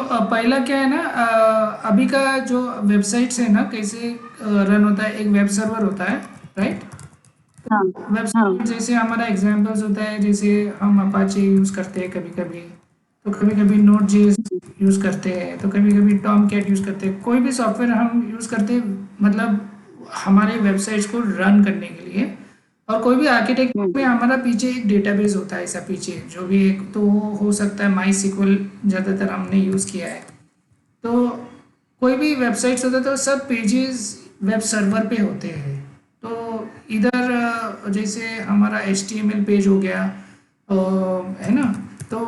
पहला क्या है ना, अभी का जो वेबसाइट्स है ना कैसे रन होता है, एक वेब सर्वर होता है, राइट। हाँ वेब हाँ। सर्वर जैसे हमारा एग्जांपल्स होता है, जैसे हम अपाचे यूज़ करते हैं कभी कभी, तो कभी कभी नोट जेएस यूज़ करते हैं, तो कभी कभी टॉम कैट यूज़ करते हैं, कोई भी सॉफ्टवेयर हम यूज़ करते हैं मतलब हमारे वेबसाइट्स को रन करने के लिए। और कोई भी आर्किटेक्चर में हमारा पीछे एक डेटाबेस होता है, ऐसा पीछे जो भी एक तो हो सकता है माई सिक्वल, ज़्यादातर हमने यूज़ किया है। तो कोई भी वेबसाइट्स होते हैं तो सब पेजेस वेब सर्वर पे होते हैं। तो इधर जैसे हमारा HTML पेज हो गया, है ना, तो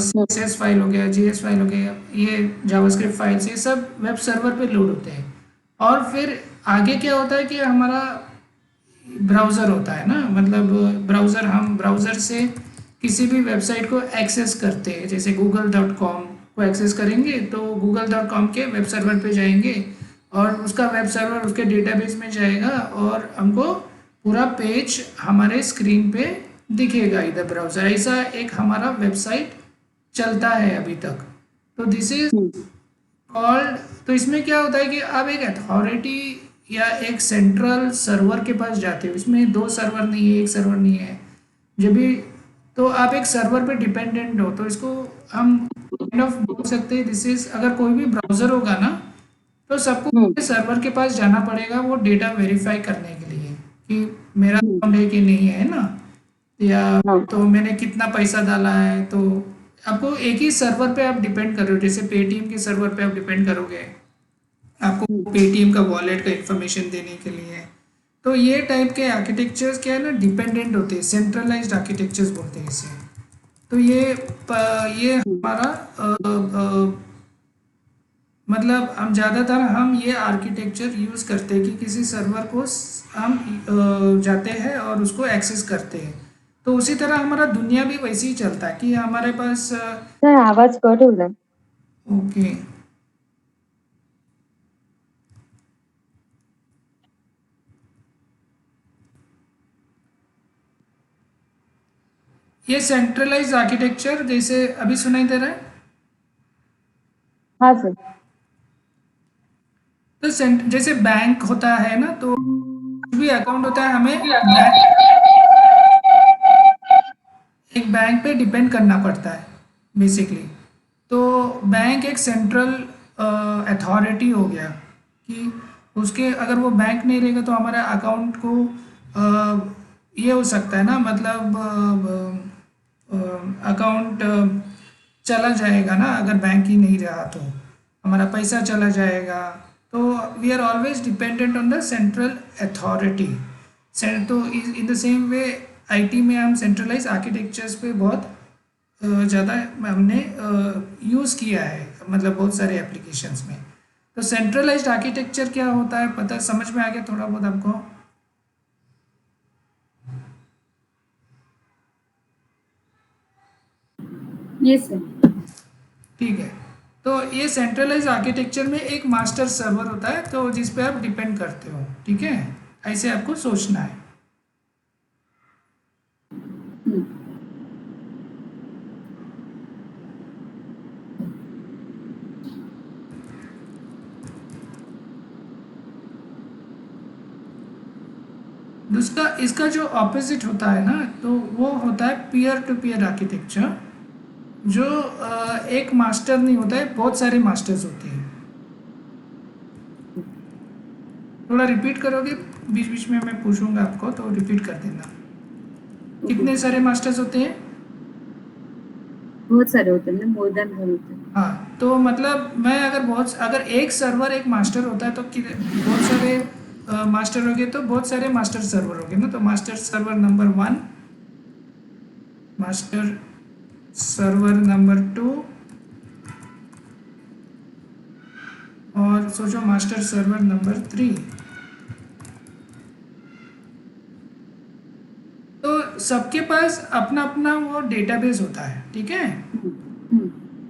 CSS फाइल हो गया, JS फाइल हो गया, ये जावास्क्रिप्ट फाइल्स, ये सब वेब सर्वर पे लोड होते हैं। और फिर आगे क्या होता है कि हमारा ब्राउज़र होता है ना, मतलब ब्राउज़र, हम ब्राउज़र से किसी भी वेबसाइट को एक्सेस करते हैं, जैसे google.com को एक्सेस करेंगे तो google.com के वेब सर्वर पे जाएंगे, और उसका वेब सर्वर उसके डेटाबेस में जाएगा, और हमको पूरा पेज हमारे स्क्रीन पे दिखेगा इधर ब्राउज़र, ऐसा एक हमारा वेबसाइट चलता है अभी तक। तो दिस इज कॉल्ड। तो इसमें क्या होता है कि आप एक अथॉरिटी या एक सेंट्रल सर्वर के पास जाते हो, इसमें दो सर्वर नहीं है, एक सर्वर नहीं है जब भी, तो आप एक सर्वर पे डिपेंडेंट हो, तो इसको हम काइंड ऑफ बोल सकते हैं दिस इज, अगर कोई भी ब्राउजर होगा ना तो सबको सर्वर के पास जाना पड़ेगा वो डेटा वेरीफाई करने के लिए कि मेरा अकाउंट है कि नहीं है ना, या हाँ। तो मैंने कितना पैसा डाला है। तो आपको एक ही सर्वर पे आप डिपेंड कर रहे हो, जैसे पेटीएम के सर्वर पे आप डिपेंड करोगे आपको पेटीएम का वॉलेट का इंफॉर्मेशन देने के लिए। तो ये टाइप के आर्किटेक्चर्स क्या है ना, डिपेंडेंट होते हैं, सेंट्रलाइज्ड आर्किटेक्चर्स बोलते हैं इसे। तो ये हमारा मतलब हम ज़्यादातर हम ये आर्किटेक्चर यूज़ करते हैं कि किसी सर्वर को हम जाते हैं और उसको एक्सेस करते हैं। तो उसी तरह हमारा दुनिया भी वैसे ही चलता है कि हमारे पास सर आवाज कट हो रहा है। ओके, ये सेंट्रलाइज्ड आर्किटेक्चर जैसे अभी सुनाई दे रहा है। हाँ सर। तो जैसे बैंक होता है ना, तो कुछ भी अकाउंट होता है हमें बैंक, एक बैंक पे डिपेंड करना पड़ता है बेसिकली। तो बैंक एक सेंट्रल अथॉरिटी हो गया कि उसके अगर वो बैंक नहीं रहेगा तो हमारे अकाउंट को ये हो सकता है ना, मतलब अकाउंट चला जाएगा ना, अगर बैंक ही नहीं रहा तो हमारा पैसा चला जाएगा। तो we are always dependent on the central authority. तो in the same way IT में हम सेंट्रलाइज आर्किटेक्चर्स पे बहुत ज़्यादा हमने यूज़ किया है, मतलब बहुत सारे एप्लीकेशंस में। तो सेंट्रलाइज्ड आर्किटेक्चर क्या होता है, पता समझ में आ गया थोड़ा बहुत आपको? Yes sir. ठीक है। तो ये सेंट्रलाइज आर्किटेक्चर में एक मास्टर सर्वर होता है, तो जिस पे आप डिपेंड करते हो, ठीक है, ऐसे आपको सोचना है। दूसरा इसका जो ऑपोजिट होता है ना, तो वो होता है पीयर टू पीयर आर्किटेक्चर, जो एक मास्टर नहीं होता है, बहुत सारे मास्टर्स होते हैं। थोड़ा रिपीट करोगे, बीच बीच में मैं पूछूंगा आपको तो रिपीट कर देना। ओके। कितने सारे मास्टर्स होते हैं? बहुत सारे होते हैं, मोर देन वन होते हैं। हाँ, तो मतलब मैं अगर एक सर्वर एक मास्टर होता है तो बहुत सारे मास्टर हो गए, तो बहुत सारे मास्टर सर्वर हो गए ना, तो master server number 1, master server number 2, और सोचो मास्टर सर्वर नंबर 3। तो सबके पास अपना अपना वो डेटाबेस होता है, ठीक है।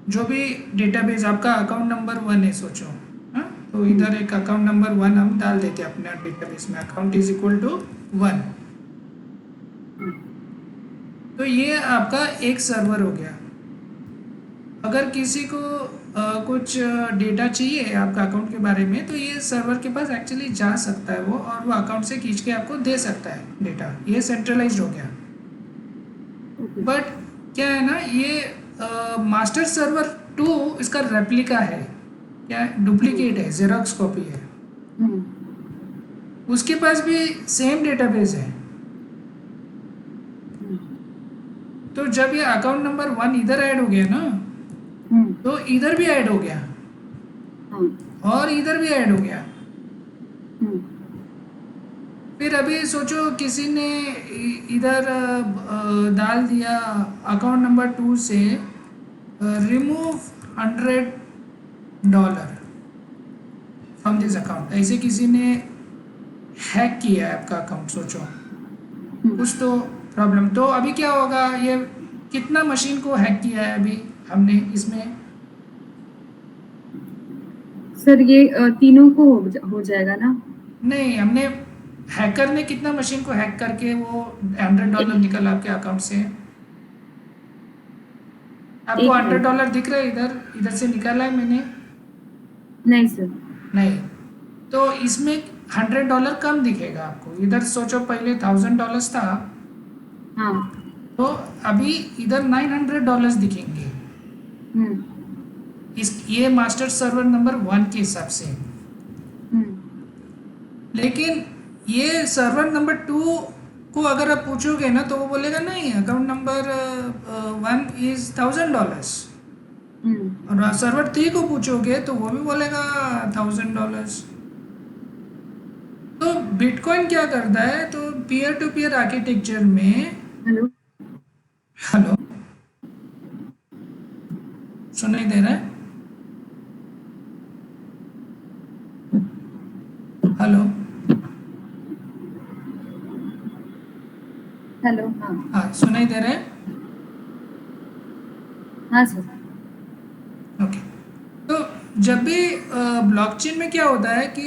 जो भी डेटाबेस आपका अकाउंट नंबर 1 है सोचो, हाँ, तो इधर एक अकाउंट नंबर 1 हम डाल देते हैं अपने डेटाबेस में, अकाउंट इज इक्वल टू 1। तो ये आपका एक सर्वर हो गया। अगर किसी को कुछ डेटा चाहिए आपका अकाउंट के बारे में, तो ये सर्वर के पास एक्चुअली जा सकता है वो, और वो अकाउंट से खींच के आपको दे सकता है डेटा। ये सेंट्रलाइज्ड हो गया। ओके। बट क्या है ना, ये मास्टर सर्वर 2 इसका रेप्लिका है, क्या डुप्लीकेट है, जेरोक्स कॉपी है। हम्म, उसके पास भी सेम डेटाबेस है। हम्म, तो जब ये अकाउंट नंबर 1 इधर ऐड हो गया ना, तो इधर भी ऐड हो गया हाँ, और इधर भी ऐड हो गया। हम्म, फिर अभी सोचो किसी ने इधर डाल दिया अकाउंट नंबर 2 से रिमूव $100 फ्रॉम दिस अकाउंट। ऐसे किसी ने हैक किया है आपका अकाउंट, सोचो कुछ तो प्रॉब्लम। तो अभी क्या होगा, ये कितना मशीन को हैक किया है अभी हमने इसमें? सर ये तीनों को हो जाएगा ना? नहीं, हमने हैकर ने कितना मशीन को हैक करके वो $100 निकला आपके अकाउंट से? आपको एक $100 मिनट। दिख रहा है इधर, इधर से निकाला है मैंने? नहीं सर। नहीं, तो इसमें $100 कम दिखेगा आपको। इधर सोचो पहले $1000 था, हाँ। तो अभी इधर $900 दिखेंगे हम्म, इस ये मास्टर सर्वर नंबर 1 के हिसाब से। हम्म, लेकिन ये सर्वर नंबर 2 को अगर आप पूछोगे ना, तो वो बोलेगा नहीं, अकाउंट नंबर 1 इज $1000। हम्म, और सर्वर 3 को पूछोगे तो वो भी बोलेगा $1000। तो बिटकॉइन क्या करता है, तो पीयर टू पीयर आर्किटेक्चर में। हेलो। हेलो, सुनाई दे रहा है? हेलो। हेलो। हाँ। हाँ, सुनाई दे रहा है? हाँ सर। ओके। तो जब भी ब्लॉकचेन में क्या होता है कि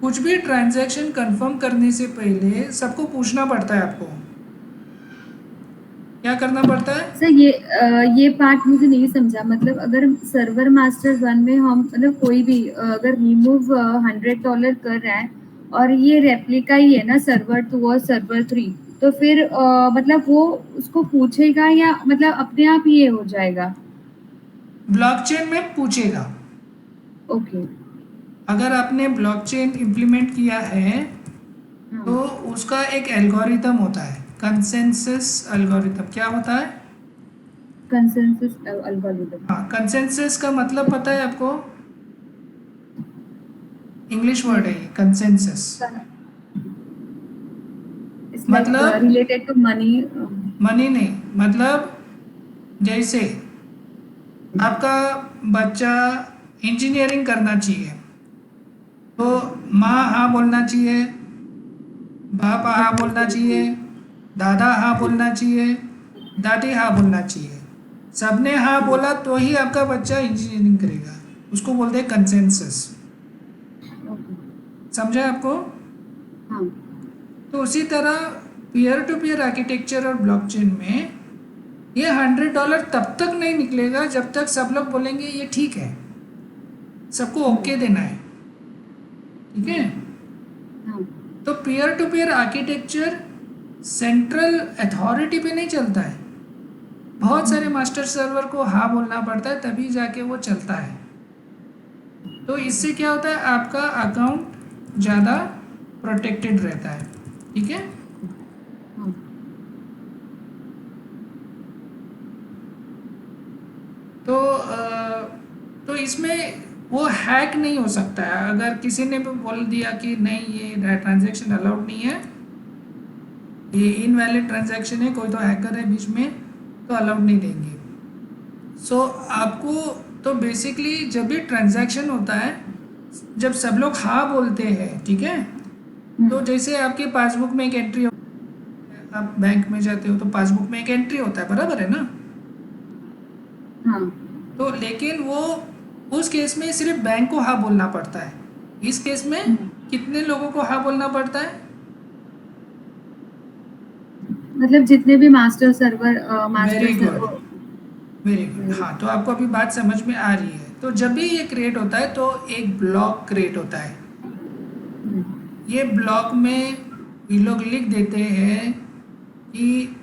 कुछ भी ट्रांजैक्शन कंफर्म करने से पहले सबको पूछना पड़ता है आपको। क्या करना पड़ता है? सर ये पार्ट मुझे नहीं समझा। मतलब अगर सर्वर मास्टर 1 में हम मतलब कोई भी अगर रिमूव $100 कर रहा है और ये रेप्लिका ही है ना सर्वर 2 और सर्वर 3, तो फिर मतलब वो उसको पूछेगा या मतलब अपने आप ही ये हो जाएगा? ब्लॉकचेन में पूछेगा। ओके। अगर आपने ब्लॉकचेन इम्प्लीमेंट किया है, हाँ। तो उसका एक एल्गोरिथम होता है, कंसेंसस एल्गोरिथम। क्या होता है? Consensus algorithm. हाँ, कंसेंसस का मतलब पता है आपको? इंग्लिश वर्ड है ये, कंसेंसस। इट्स लाइक मतलब रिलेटेड टू मनी। मनी नहीं, मतलब जैसे आपका बच्चा इंजीनियरिंग करना चाहिए, तो माँ हाँ बोलना चाहिए, बाप हाँ बोलना चाहिए, दादा हाँ बोलना चाहिए, दादी हाँ बोलना चाहिए। सबने हाँ बोला तो ही आपका बच्चा इंजीनियरिंग करेगा। उसको बोलते हैं कंसेंसस। समझे आपको? हाँ। तो उसी तरह पीयर टू पीयर आर्किटेक्चर और ब्लॉकचेन में ये $100 तब तक नहीं निकलेगा जब तक सब लोग बोलेंगे ये ठीक है, सबको ओके देना है। ठीक है? हाँ। तो peer to peer architecture central authority पे नहीं चलता है। बहुत सारे मास्टर सर्वर को हाँ बोलना पड़ता है तभी जाके वो चलता है। तो इससे क्या होता है, आपका अकाउंट ज़्यादा प्रोटेक्टेड रहता है। ठीक है? हाँ। तो इसमें वो हैक नहीं हो सकता है। अगर किसी ने भी बोल दिया कि नहीं ये ट्रांजैक्शन अलाउड नहीं है, ये इनवैलिड ट्रांजैक्शन है, कोई तो हैकर है बीच में, तो अलाउड नहीं देंगे। सो आपको तो बेसिकली जब भी ट्रांजैक्शन होता है, जब सब लोग हाँ बोलते हैं, ठीक है, तो जैसे आपके पासबुक में एक एंट्री, आप बैंक में जाते हो तो पासबुक में एक एंट्री होता है, बराबर है ना? हाँ। तो लेकिन वो उस केस में सिर्फ बैंक को हाँ बोलना पड़ता है। इस केस में कितने लोगों को हाँ बोलना पड़ता है? मतलब जितने भी master server very good, very good. हाँ, तो आपको अभी बात समझ में आ रही है। तो जब भी ये क्रिएट होता है तो एक ब्लॉक क्रिएट होता है। ये ब्लॉक में ये लोग लिख देते हैं कि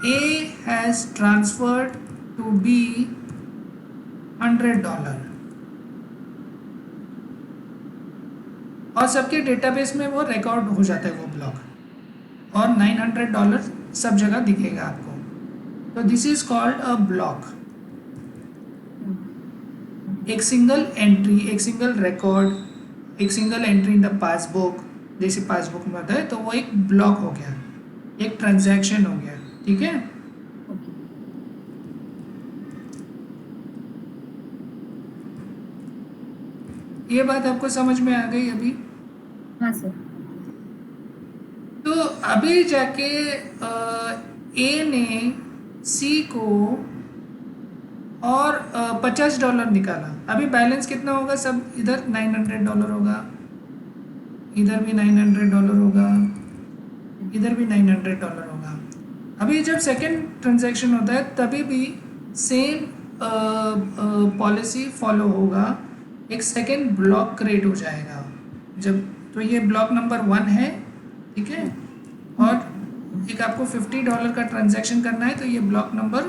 A has transferred to B $100 और सबके डेटाबेस में वो रिकॉर्ड हो जाता है वो ब्लॉक, और $900 सब जगह दिखेगा आपको। तो this is called a block. एक सिंगल एंट्री, एक सिंगल रिकॉर्ड, एक single entry in the passbook, जैसे पासबुक में होता है, तो वो एक ब्लॉक हो गया, एक ट्रांजैक्शन हो गया। ठीक है, ये बात आपको समझ में आ गई अभी? हाँ सर। तो अभी जाके ए ने सी को और $50 निकाला। अभी बैलेंस कितना होगा? सब इधर $900 होगा, इधर भी $900 होगा, इधर भी $900 होगा। अभी जब सेकंड ट्रांजैक्शन होता है तभी भी सेम पॉलिसी फॉलो होगा, एक सेकंड ब्लॉक क्रिएट हो जाएगा जब। तो ये ब्लॉक नंबर 1 है, ठीक है, और एक आपको $50 का ट्रांजैक्शन करना है, तो ये ब्लॉक नंबर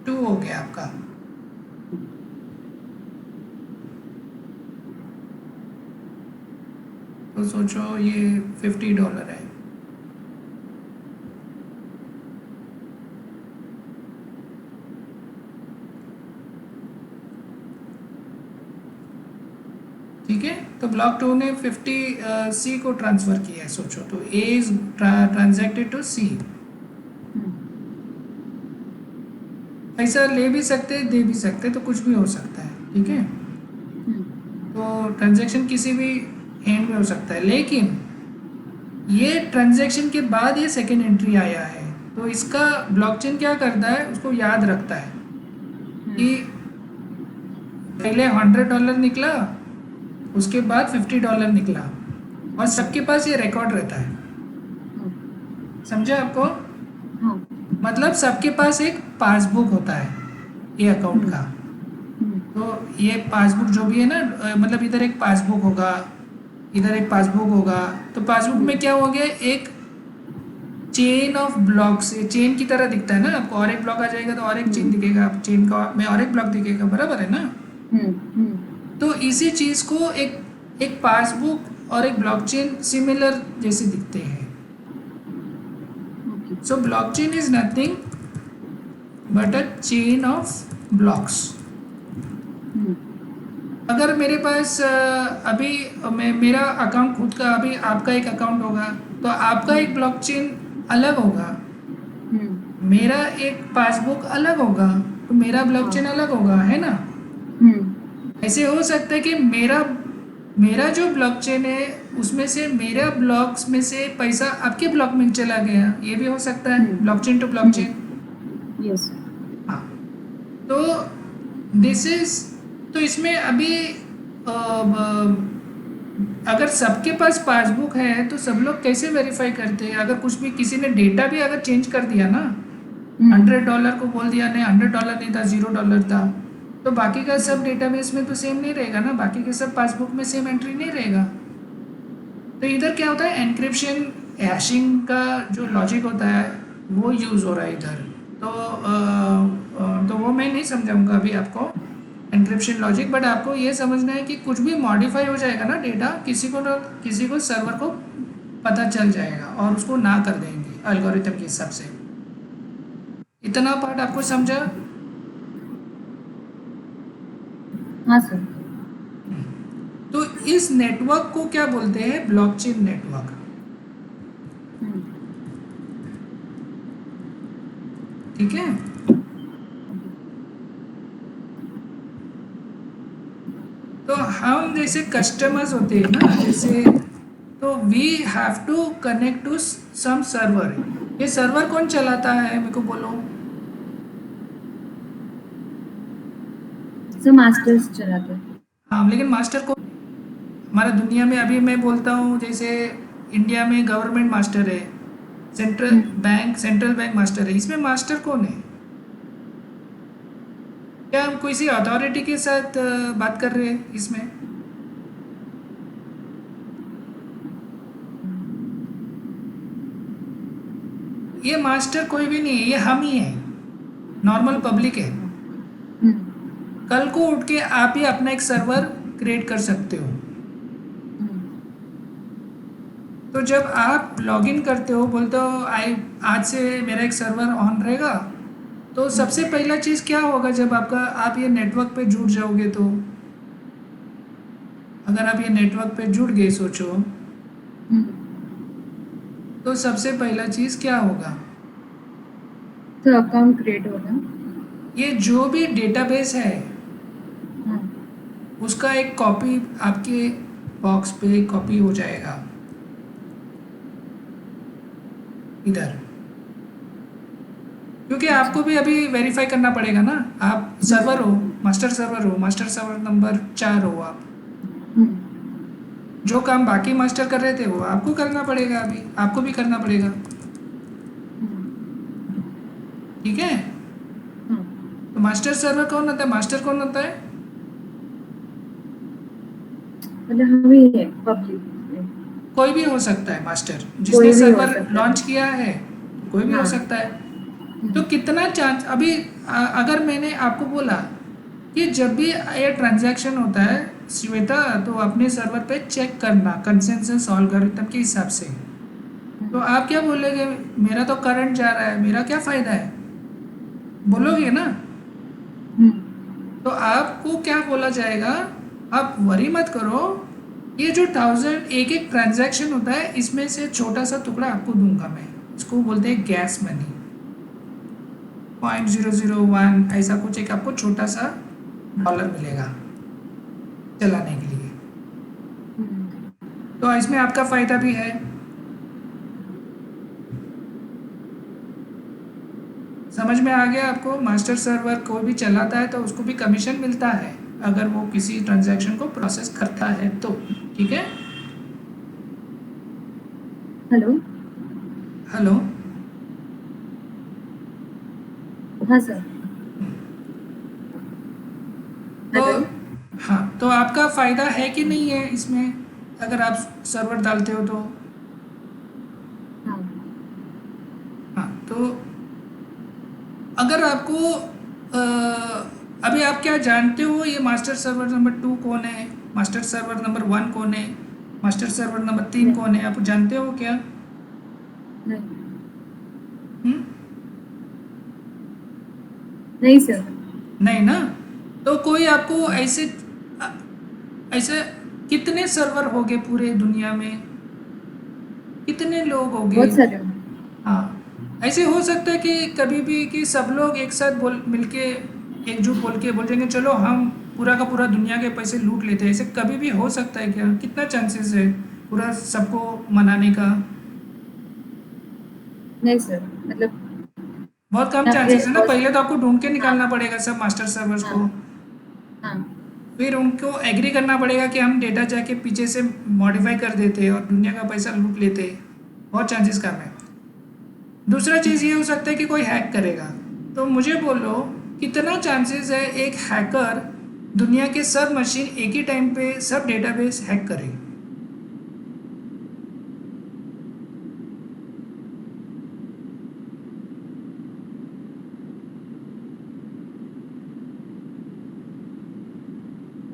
2 हो गया आपका। तो सोचो ये $50 है। ठीक है, तो ब्लॉक 2 ने 50 सी को ट्रांसफ़र किया है। सोचो, तो ए इज ट्रांजैक्टेड टू सी। पैसा ले भी सकते, दे भी सकते, तो कुछ भी हो सकता है। ठीक है, तो ट्रांजैक्शन किसी भी एंड में हो सकता है, लेकिन ये ट्रांजैक्शन के बाद ये सेकेंड एंट्री आया है, तो इसका ब्लॉकचेन क्या करता है, उसको याद रखता है कि पहले $100 निकला, उसके बाद $50 निकला, और सबके पास ये रिकॉर्ड रहता है। समझे आपको? मतलब सबके पास एक पासबुक होता है ये अकाउंट का। तो ये पासबुक जो भी है ना, मतलब इधर एक पासबुक होगा, इधर एक पासबुक होगा, तो पासबुक में क्या हो गया, एक चेन ऑफ ब्लॉक्स, चेन की तरह दिखता है ना आपको। और एक ब्लॉक आ जाएगा तो और एक चेन दिखेगा, चेन का में और एक ब्लॉक दिखेगा, बराबर है ना? तो इसी चीज़ को एक पासबुक और एक ब्लॉकचेन सिमिलर जैसे दिखते हैं। So blockchain is nothing but a chain of blocks. अगर मेरे पास अभी मेरा अकाउंट खुद का, अभी आपका एक अकाउंट होगा, तो आपका एक ब्लॉकचेन अलग होगा, मेरा एक पासबुक अलग होगा, तो मेरा ब्लॉकचेन अलग होगा, है ना? ऐसे हो सकता है कि मेरा जो ब्लॉकचेन है उसमें से मेरा ब्लॉक्स में से पैसा आपके ब्लॉक में चला गया, ये भी हो सकता है, ब्लॉकचेन टू ब्लॉकचेन। यस। हाँ, तो दिस इज, तो इसमें अभी अगर सबके पास पासबुक है तो सब लोग कैसे वेरीफाई करते हैं? अगर कुछ भी किसी ने डेटा भी अगर चेंज कर दिया ना, $100 को बोल दिया, नहीं $100 नहीं था, $0 था, तो बाकी का सब डेटाबेस में तो सेम नहीं रहेगा ना, बाकी के सब पासबुक में सेम एंट्री नहीं रहेगा। तो इधर क्या होता है, एनक्रिप्शन हैशिंग का जो लॉजिक होता है वो यूज़ हो रहा है इधर। तो वो मैं नहीं समझाऊंगा अभी आपको एनक्रिप्शन लॉजिक, बट आपको ये समझना है कि कुछ भी मॉडिफाई हो जाएगा ना डेटा, किसी को सर्वर को पता चल जाएगा और उसको ना कर देंगे एल्गोरिथम के हिसाब से। इतना पार्ट आपको समझा? हाँ सर। तो इस नेटवर्क को क्या बोलते हैं? Blockchain network. ठीक है, तो हम जैसे कस्टमर्स होते हैं ना, जैसे, तो we have to connect to some server. ये सर्वर कौन चलाता है, मेरे को बोलो? सर मास्टर्स चलाते हैं। हाँ, लेकिन मास्टर को हमारा दुनिया में, अभी मैं बोलता हूँ जैसे इंडिया में गवर्नमेंट मास्टर है, सेंट्रल बैंक मास्टर है, इसमें मास्टर कौन है? क्या हम किसी अथॉरिटी के साथ बात कर रहे हैं इसमें? ये मास्टर कोई भी नहीं है, ये हम ही है, नॉर्मल पब्लिक है। हम्म, कल को उठ के आप ही अपना एक सर्वर क्रिएट कर सकते हो। हम्म, तो जब आप लॉगिन करते हो, बोलते हो आई आज से मेरा एक सर्वर ऑन रहेगा, तो सबसे पहला चीज़ क्या होगा जब आप ये नेटवर्क पे जुड़ जाओगे तो, अगर आप ये नेटवर्क पे जुड़ गए सोचो, हम्म। तो सबसे पहला चीज़ क्या होगा? तो अकाउंट क्रिएट होगा। ये जो भी डेटाबेस है हाँ, उसका एक कॉपी आपके बॉक्स पे कॉपी हो जाएगा इधर, क्योंकि अच्छा। आपको भी अभी वेरीफाई करना पड़ेगा ना। आप सर्वर हो, मास्टर सर्वर नंबर 4 हो आप। हम्म, जो काम बाकी मास्टर कर रहे थे वो आपको करना पड़ेगा, अभी आपको भी करना पड़ेगा। हम्म, ठीक है? हाँ, तो मास्टर सर्वर कौन होता है? मास्टर कौन होता है? मतलब हम ही है पब्लिक। कोई भी हो सकता है मास्टर, जिसने कोई भी हो सर्वर सकता है। लॉन्च किया है कोई भी हो हाँ। सकता है। तो हम्म, कितना चांस अभी अगर मैंने आपको बोला कि जब भी ये ट्रांजैक्शन होता है श्वेता, तो अपने सर्वर पे चेक करना कंसेंसस एल्गोरिथम के हिसाब से, तो आप क्या बोलोगे? मेरा तो करंट जा रहा है, मेरा क्या फ़ायदा है, बोलोगे ना? हम्म, तो आपको क्या बोला जाएगा? आप वरी मत करो, ये जो 1000 एक ट्रांजैक्शन होता है इसमें से छोटा सा टुकड़ा आपको दूंगा मैं, इसको बोलते हैं गैस मनी। 0.001 ऐसा कुछ एक आपको छोटा सा डॉलर मिलेगा चलाने के लिए। हम्म। तो इसमें आपका फ़ायदा भी है। समझ में आ गया आपको? मास्टर सर्वर कोई भी चलाता है तो उसको भी कमीशन मिलता है अगर वो किसी ट्रांजैक्शन को प्रोसेस करता है तो। ठीक है? हेलो। हेलो। हाँ सर। तो हेलो। हाँ, तो आपका फ़ायदा है कि नहीं है इसमें, अगर आप सर्वर डालते हो तो? हाँ। हाँ, तो अगर आपको अभी आप क्या जानते हो ये मास्टर सर्वर नंबर 2 कौन है, मास्टर सर्वर नंबर 1 कौन है, मास्टर सर्वर नंबर 3 नहीं। कौन है, आप जानते हो क्या? नहीं। हम्म? नहीं सर। नहीं ना? तो कोई आपको ऐसे ऐसे कितने सर्वर होंगे पूरे दुनिया में, कितने लोग होंगे? बहुत सारे। हाँ, ऐसे हो सकता है कि कभी भी कि सब लोग एक साथ बोल मिलके एकजुट बोल के बोल देंगे चलो हम पूरा का पूरा दुनिया के पैसे लूट लेते हैं, ऐसे कभी भी हो सकता है क्या? कितना चांसेस है पूरा सबको मनाने का? नहीं सर, मतलब बहुत कम यहाँ पे चांसेस है ना। बहुत पहले तो आपको ढूंढ के हाँ, निकालना पड़ेगा सब मास्टर सर्वर्स हाँ, को, हाँ। फिर उनको एग्री करना पड़ेगा कि हम डेटा जाके पीछे से मॉडिफाई कर देते हैं और दुनिया का पैसा लूट लेते हैं। बहुत चांसेस कम है। दूसरा चीज़ ये हो सकता है कि कोई हैक करेगा। तो मुझे बोलो कितना चांसेस है एक हैकर दुनिया के सब मशीन एक ही टाइम पे सब डेटाबेस हैक करे?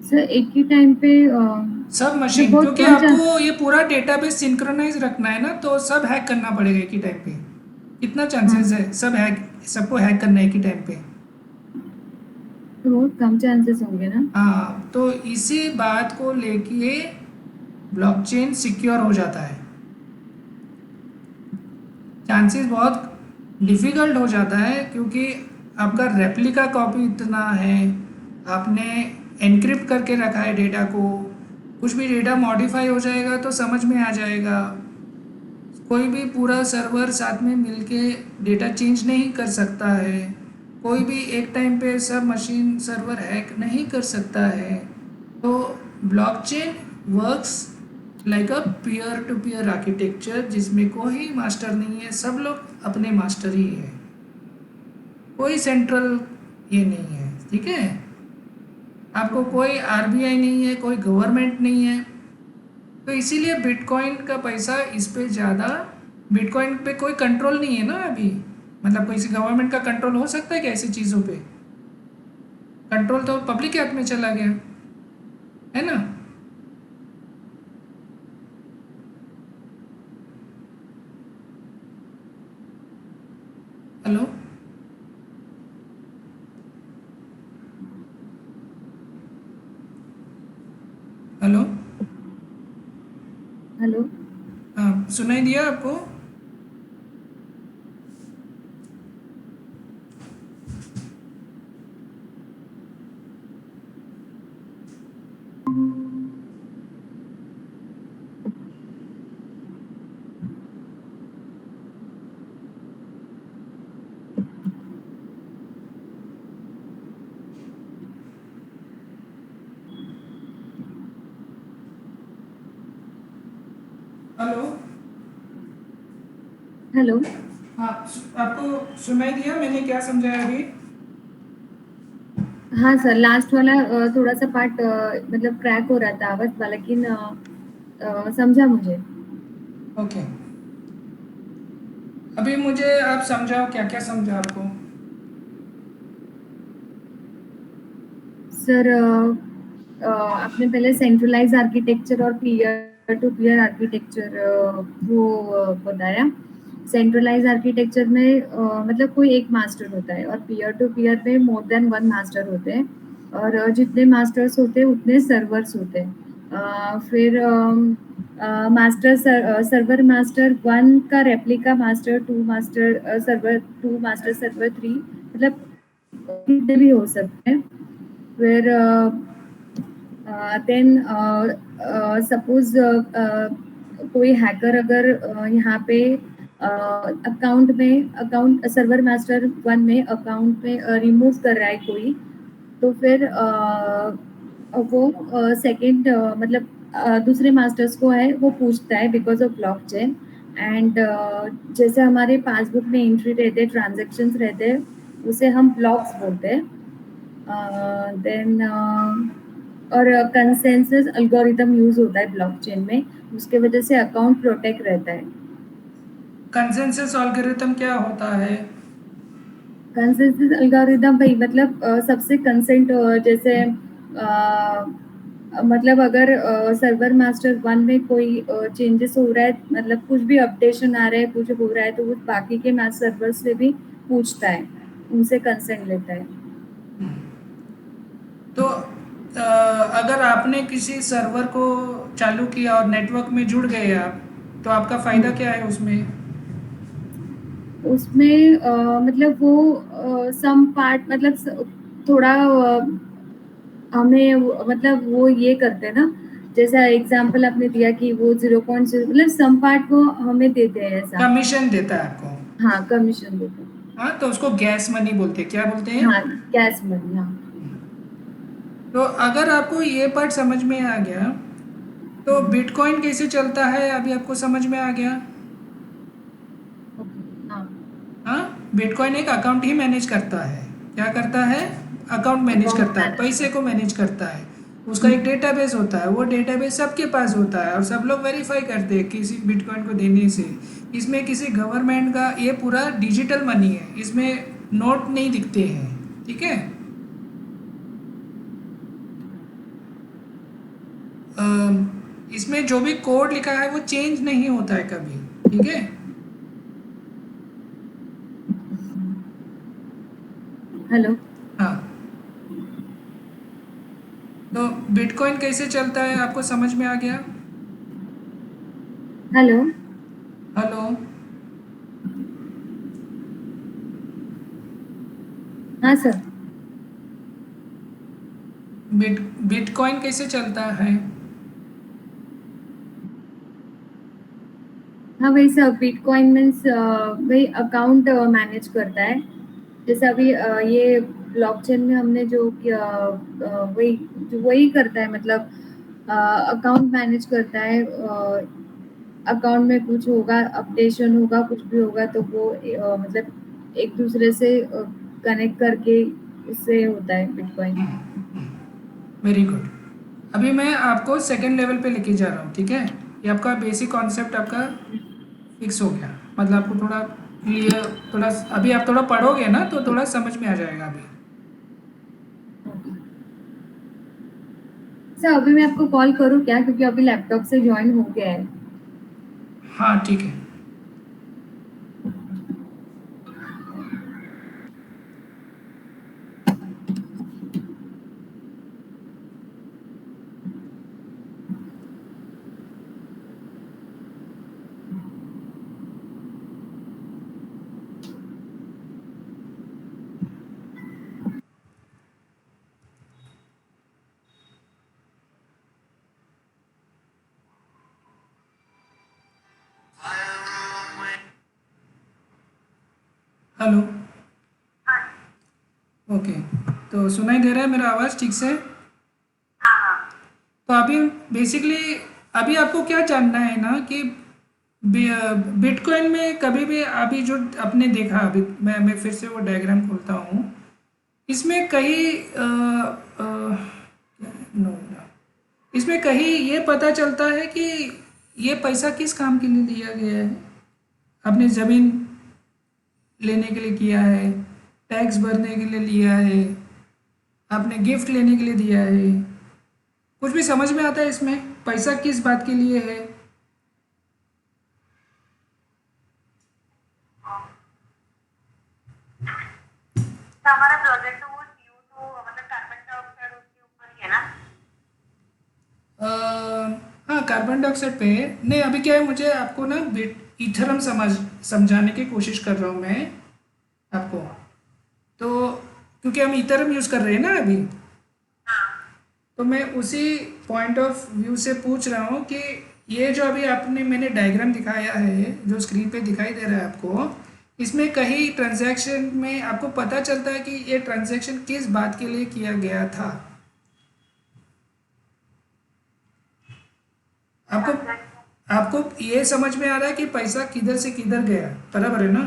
सर एक ही टाइम पे सब मतलब मशीन, बहुत क्योंकि कम चांस। आपको ये पूरा डेटाबेस सिंक्रोनाइज रखना है ना, तो सब हैक करना पड़ेगा एक ही टाइम पे। कितना हाँ, चांसेस है सब हैक, सबको हैक करना है एक ही टाइम पे? तो बहुत कम चांसेस होंगे ना। हाँ, तो इसी बात को लेके ब्लॉकचेन सिक्योर हो जाता है। चांसेस बहुत डिफ़िकल्ट हो जाता है क्योंकि आपका रेप्लिका कॉपी इतना है, आपने एनक्रिप्ट करके रखा है डेटा को। कुछ भी डेटा मॉडिफाई हो जाएगा तो समझ में आ जाएगा। कोई भी पूरा सर्वर साथ में मिलके डेटा चेंज नहीं कर सकता है। कोई भी एक टाइम पे सब मशीन सर्वर हैक नहीं कर सकता है। तो blockchain works like a peer to peer architecture, जिसमें कोई मास्टर नहीं है, सब लोग अपने मास्टर ही है, कोई सेंट्रल ये नहीं है। ठीक है। आपको कोई आरबीआई नहीं है, कोई गवर्नमेंट नहीं है, तो इसीलिए बिटकॉइन का पैसा इस पे ज़्यादा, बिटकॉइन पे कोई कंट्रोल नहीं है ना अभी। मतलब किसी गवर्नमेंट का कंट्रोल हो सकता है क्या ऐसी चीज़ों पे? कंट्रोल तो पब्लिक के हाथ में चला गया, है ना। हेलो। हेलो। हेलो। हाँ, सुनाई दिया आपको? हेलो। हेलो। हाँ, आपको सुनाई दिया मैंने क्या समझाया अभी? हाँ सर, लास्ट वाला थोड़ा सा पार्ट मतलब क्रैक हो रहा था आवाज वाला, लेकिन समझा मुझे। ओके। अभी मुझे आप समझाओ, क्या क्या समझा आपको? सर आपने पहले सेंट्रलाइज आर्किटेक्चर और पीयर टू पीयर आर्किटेक्चर वो बताया। सेंट्रलाइज आर्किटेक्चर में मतलब कोई एक मास्टर होता है, और पीयर टू पीयर में मोर देन वन मास्टर होते हैं, और जितने मास्टर्स होते हैं उतने सर्वर्स होते हैं। फिर मास्टर सर्वर मास्टर वन का replica master two master server two master server three, मतलब कितने भी हो सकते हैं। फिर देन सपोज कोई हैकर अगर यहाँ पे अकाउंट सर्वर मास्टर वन में अकाउंट में रिमूव कर रहा है कोई, तो फिर वो सेकंड मतलब दूसरे मास्टर्स को है वो पूछता है बिकॉज ऑफ ब्लॉकचेन। एंड जैसे हमारे पासबुक में एंट्री रहते हैं, ट्रांजैक्शंस रहते हैं, उसे हम ब्लॉक्स बोलते हैं। देन और कंसेंसस एल्गोरिदम यूज होता है ब्लॉकचेन में, उसके वजह से अकाउंट प्रोटेक्ट रहता है। कंसेंसस एल्गोरिथम क्या होता है? कंसेंसस एल्गोरिदम भाई मतलब सबसे कंसेंट जैसे मतलब अगर सर्वर मास्टर वन में कोई चेंजेस हो रहा है, मतलब कुछ भी अपडेशन आ रहा है, कुछ हो रहा है, तो वो बाकी के मैच सर्वर से भी पूछता है, उनसे कंसेंट लेता है। तो अगर आपने किसी सर्वर को चालू किया और नेटवर्क में जुड़ गए आप, तो आपका फायदा हम्म। क्या है उसमें? उसमें मतलब वो सम पार्ट मतलब थोड़ा हमें मतलब वो ये करते हैं ना, जैसा एग्जांपल आपने दिया कि वो 0.0 मतलब सम पार्ट वो हमें देते हैं ऐसा। कमीशन देता है आपको? हाँ, कमीशन देते हैं। हाँ, तो उसको गैस मनी बोलते हैं, क्या बोलते हैं? हाँ, कैश मनी, हाँ। तो अगर आपको ये पार्ट समझ में आ गया, तो बिटकॉइन कैसे चलता है अभी आपको समझ में आ गया। ओके। हाँ। हाँ, बिटकॉइन एक अकाउंट ही मैनेज करता है। क्या करता है? अकाउंट मैनेज अकाउंट करता है, मैनेज पैसे को करते मैनेज करता है। उसका एक हैं। डेटाबेस होता है, वो डेटाबेस सबके पास होता है और सब लोग वेरीफाई करते हैं किसी बिटकॉइन को देने से। इसमें किसी गवर्नमेंट का, ये पूरा डिजिटल मनी है, इसमें नोट नहीं दिखते हैं, ठीक है। इसमें जो भी कोड लिखा है वो चेंज नहीं होता है कभी, ठीक है। हेलो। हाँ, तो बिटकॉइन कैसे चलता है आपको समझ में आ गया? हेलो। हेलो। हाँ सर। बिटकॉइन कैसे चलता है? हाँ, वही सर, बिटकॉइन मीन्स वही अकाउंट मैनेज करता है। जैसे अभी ये ब्लॉकचेन में हमने जो किया वही वही करता है, मतलब अकाउंट मैनेज करता है। अकाउंट में कुछ होगा, अपडेशन होगा, कुछ भी होगा, तो वो मतलब एक दूसरे से कनेक्ट करके उससे होता है बिटकॉइन। Very good. अभी मैं आपको सेकंड लेवल पे लेके जा रहा हूँ, ठीक है। ये आपका बेसिक कॉन्सेप्ट आपका फिक्स हो गया, मतलब आपको थोड़ा क्लियर, थोड़ा अभी आप थोड़ा पढ़ोगे ना तो थोड़ा समझ में आ जाएगा अभी। सर अभी मैं आपको कॉल करूँ क्या, क्योंकि अभी लैपटॉप से ज्वाइन हो गया है। हाँ ठीक है। हेलो। ओके, तो सुनाई दे रहा है मेरा आवाज़ ठीक से? तो अभी बेसिकली अभी आपको क्या जानना है ना कि बिटकॉइन में कभी भी अभी जो आपने देखा, अभी मैं फिर से वो डायग्राम खोलता हूँ। इसमें कहीं नो, इसमें कहीं ये पता चलता है कि ये पैसा किस काम के लिए दिया गया है। आपने ज़मीन लेने के लिए किया है, टैक्स भरने के लिए लिया है, आपने गिफ्ट लेने के लिए दिया है, कुछ भी समझ में आता है इसमें पैसा किस बात के लिए है? तो हमारा प्रोजेक्ट वो CO2 मतलब कार्बन डाइऑक्साइड उसके ऊपर ही है ना। अ, हाँ, कार्बन डाइऑक्साइड पे है। नहीं, अभी क्या है, मुझे आपको ना इथरम समझाने की कोशिश कर रहा हूँ मैं आपको। तो क्योंकि हम इथरम यूज़ कर रहे हैं ना अभी, तो मैं उसी पॉइंट ऑफ व्यू से पूछ रहा हूँ कि ये जो अभी आपने मैंने डायग्राम दिखाया है जो स्क्रीन पे दिखाई दे रहा है आपको, इसमें कहीं ट्रांजैक्शन में आपको पता चलता है कि ये ट्रांजैक्शन किस बात के लिए किया गया था? आपको आपको ये समझ में आ रहा है कि पैसा किधर से किधर गया, बराबर है ना?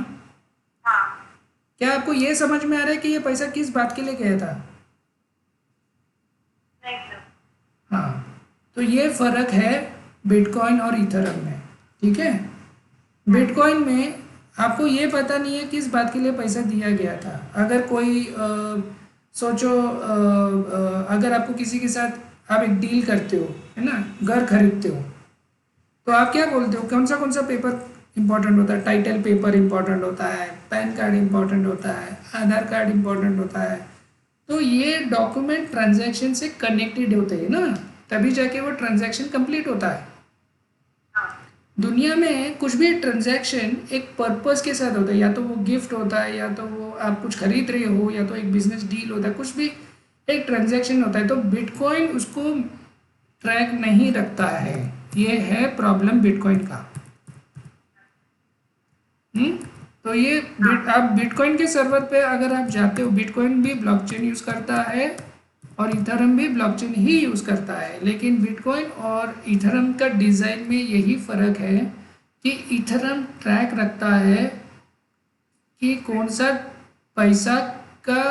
हाँ। क्या आपको ये समझ में आ रहा है कि ये पैसा किस बात के लिए गया था? नहीं सर। हाँ, तो ये फर्क है बिटकॉइन और इथरम में, ठीक है। बिटकॉइन में आपको ये पता नहीं है किस बात के लिए पैसा दिया गया था। अगर कोई सोचो, अगर आपको किसी के साथ आप एक डील करते हो, है ना, घर खरीदते हो, तो आप क्या बोलते हो, कौन सा पेपर इंपॉर्टेंट होता है? टाइटल पेपर इंपॉर्टेंट होता है, पैन कार्ड इंपॉर्टेंट होता है, आधार कार्ड इंपॉर्टेंट होता है। तो ये डॉक्यूमेंट ट्रांजैक्शन से कनेक्टेड होते हैं ना, तभी जाके वो ट्रांजैक्शन कंप्लीट होता है। हाँ। दुनिया में कुछ भी ट्रांजैक्शन एक पर्पस के साथ होता है, या तो वो गिफ्ट होता है, या तो वो आप कुछ खरीद रहे हो, या तो एक बिजनेस डील होता है, कुछ भी एक ट्रांजैक्शन होता है। तो बिटकॉइन उसको ट्रैक नहीं रखता है, ये है प्रॉब्लम बिटकॉइन का। तो ये आप बिटकॉइन के सर्वर पे अगर आप जाते हो, बिटकॉइन भी ब्लॉकचेन यूज़ करता है और इथरम भी ब्लॉकचेन ही यूज़ करता है, लेकिन बिटकॉइन और इथरम का डिज़ाइन में यही फ़र्क है कि इथरम ट्रैक रखता है कि कौन सा पैसा का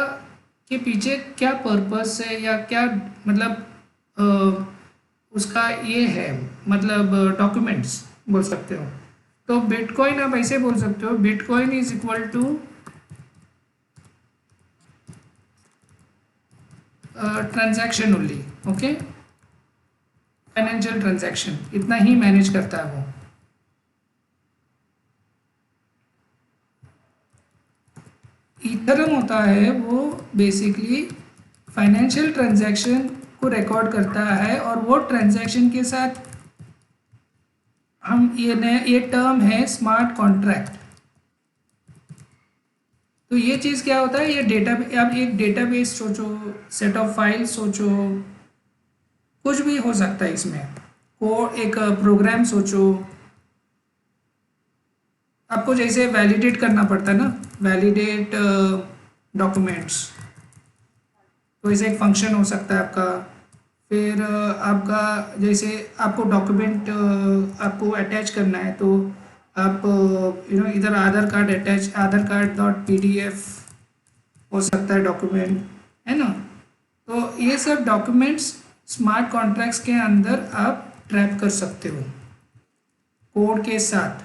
के पीछे क्या पर्पस है, या क्या मतलब उसका ये है, मतलब डॉक्यूमेंट्स बोल सकते हो। तो बिटकॉइन आप ऐसे बोल सकते हो, bitcoin is equal to transaction only, okay, financial transaction, इतना ही मैनेज करता है वो। इथरम होता है वो बेसिकली फाइनेंशियल ट्रांजैक्शन को रिकॉर्ड करता है, और वो ट्रांजैक्शन के साथ हम ये टर्म है स्मार्ट कॉन्ट्रैक्ट। तो ये चीज़ क्या होता है, ये डेटा, आप एक डेटाबेस सोचो, सेट ऑफ फाइल सोचो, कुछ भी हो सकता है इसमें, को एक प्रोग्राम सोचो। आपको जैसे वैलिडेट करना पड़ता है ना, वैलिडेट डॉक्यूमेंट्स, तो ऐसे एक फंक्शन हो सकता है आपका। फिर आपका जैसे आपको डॉक्यूमेंट आपको अटैच करना है, तो आप इधर आधार कार्ड अटैच, आधार कार्ड .pdf हो सकता है डॉक्यूमेंट, है ना। तो ये सब डॉक्यूमेंट्स स्मार्ट कॉन्ट्रैक्ट्स के अंदर आप ट्रैप कर सकते हो कोड के साथ।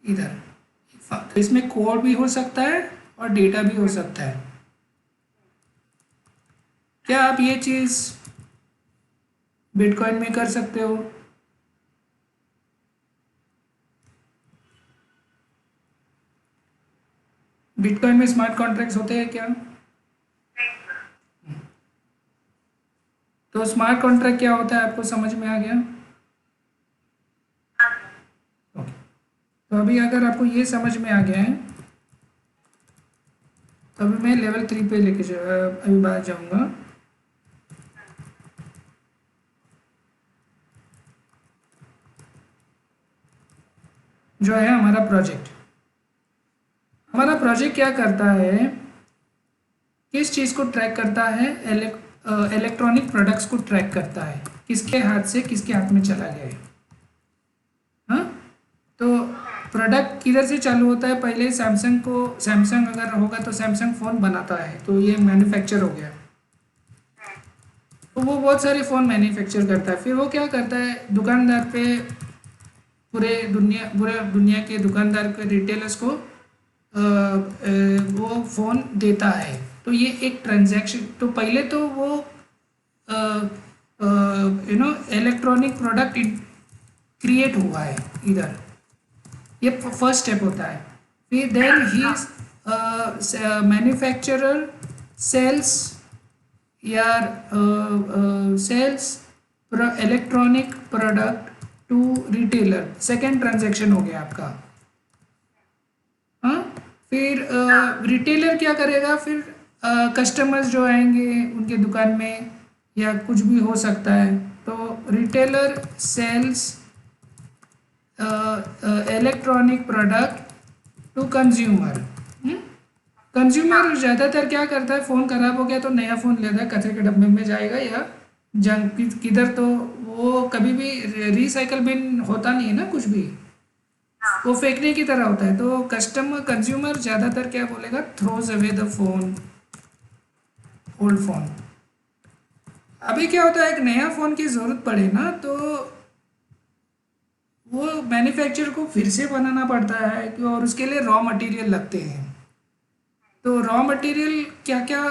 इधर तो इसमें कोड भी हो सकता है और डेटा भी हो सकता है। क्या आप ये चीज़ बिटकॉइन में कर सकते हो? बिटकॉइन में स्मार्ट कॉन्ट्रैक्ट्स होते हैं क्या? तो स्मार्ट कॉन्ट्रैक्ट क्या होता है आपको समझ में आ गया? ओके, तो अभी अगर आपको ये समझ में आ गया है तो अभी मैं लेवल 3 पे लेके अभी बाहर जाऊंगा। जो है हमारा प्रोजेक्ट क्या करता है, किस चीज़ को ट्रैक करता है? इलेक्ट्रॉनिक प्रोडक्ट्स को ट्रैक करता है, किसके हाथ से किसके हाथ में चला गया है। हाँ, तो प्रोडक्ट किधर से चालू होता है? पहले सैमसंग अगर होगा तो सैमसंग फ़ोन बनाता है, तो ये मैन्युफैक्चर हो गया। तो वो बहुत सारे फ़ोन मैन्युफैक्चर करता है, फिर वो क्या करता है, दुकानदार पे पूरे दुनिया के दुकानदार के रिटेलर्स को वो फ़ोन देता है। तो ये एक ट्रांजैक्शन, तो पहले तो वो इलेक्ट्रॉनिक प्रोडक्ट क्रिएट हुआ है इधर, ये फर्स्ट स्टेप होता है। फिर देन ही manufacturer sells electronic product to retailer, second transaction हो गया आपका। हाँ, फिर रिटेलर क्या करेगा, फिर कस्टमर्स जो आएंगे उनके दुकान में या कुछ भी हो सकता है, तो retailer sells electronic product to consumer. Consumer ज़्यादातर क्या करता है, फ़ोन ख़राब हो गया तो नया फ़ोन लेता है, कचरे के डब्बे में जाएगा या जंग किधर, तो वो कभी भी रिसाइकल बिन होता नहीं है ना, कुछ भी वो फेंकने की तरह होता है। तो कंज्यूमर ज़्यादातर क्या बोलेगा, throws away the phone, old phone. अभी क्या होता है, एक नया फ़ोन की ज़रूरत पड़े ना तो वो मैन्युफैक्चर को फिर से बनाना पड़ता है और उसके लिए रॉ मटेरियल लगते हैं। तो रॉ मटेरियल क्या क्या,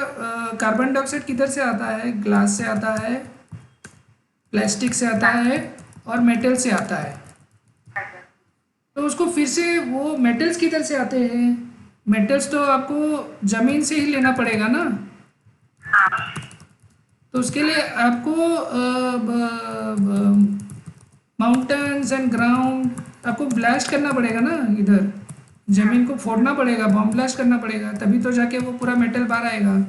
कार्बन डाइऑक्साइड किधर से आता है? ग्लास से आता है, प्लास्टिक से आता है और मेटल से आता है। तो उसको फिर से वो मेटल्स किधर से आते हैं? मेटल्स तो आपको ज़मीन से ही लेना पड़ेगा ना, तो उसके लिए आपको माउंटेन्स एंड ग्राउंड आपको ब्लास्ट करना पड़ेगा ना, इधर ज़मीन को फोड़ना पड़ेगा, बॉम्ब ब्लास्ट करना पड़ेगा, तभी तो जाके वो पूरा मेटल बाहर आएगा।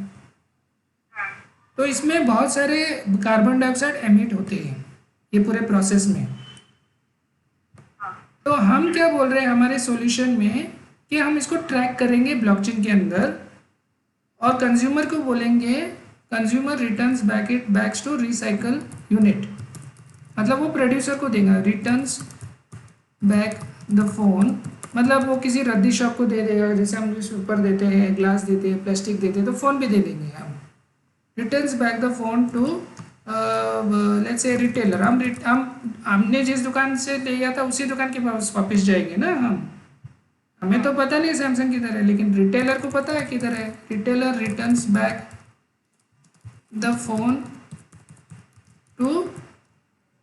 तो इसमें बहुत सारे कार्बन डाइऑक्साइड एमिट होते हैं ये पूरे प्रोसेस में। तो हम क्या बोल रहे हैं हमारे सॉल्यूशन में कि हम इसको ट्रैक करेंगे ब्लॉकचेन के अंदर और कंज्यूमर को बोलेंगे consumer returns backs to recycle unit, मतलब वो प्रोड्यूसर को देगा रिटर्न्स बैक द फोन, मतलब वो किसी रद्दी शॉप को दे देगा, जैसे हम ऊपर देते हैं, ग्लास देते हैं, प्लास्टिक देते हैं, तो फ़ोन भी दे देंगे हम। Returns back the phone to let's say retailer, हमने जिस दुकान से लिया था उसी दुकान के पास वापस जाएंगे ना हमें तो पता नहीं सैमसंग किधर है, लेकिन रिटेलर को पता है किधर है। Retailer returns back the phone to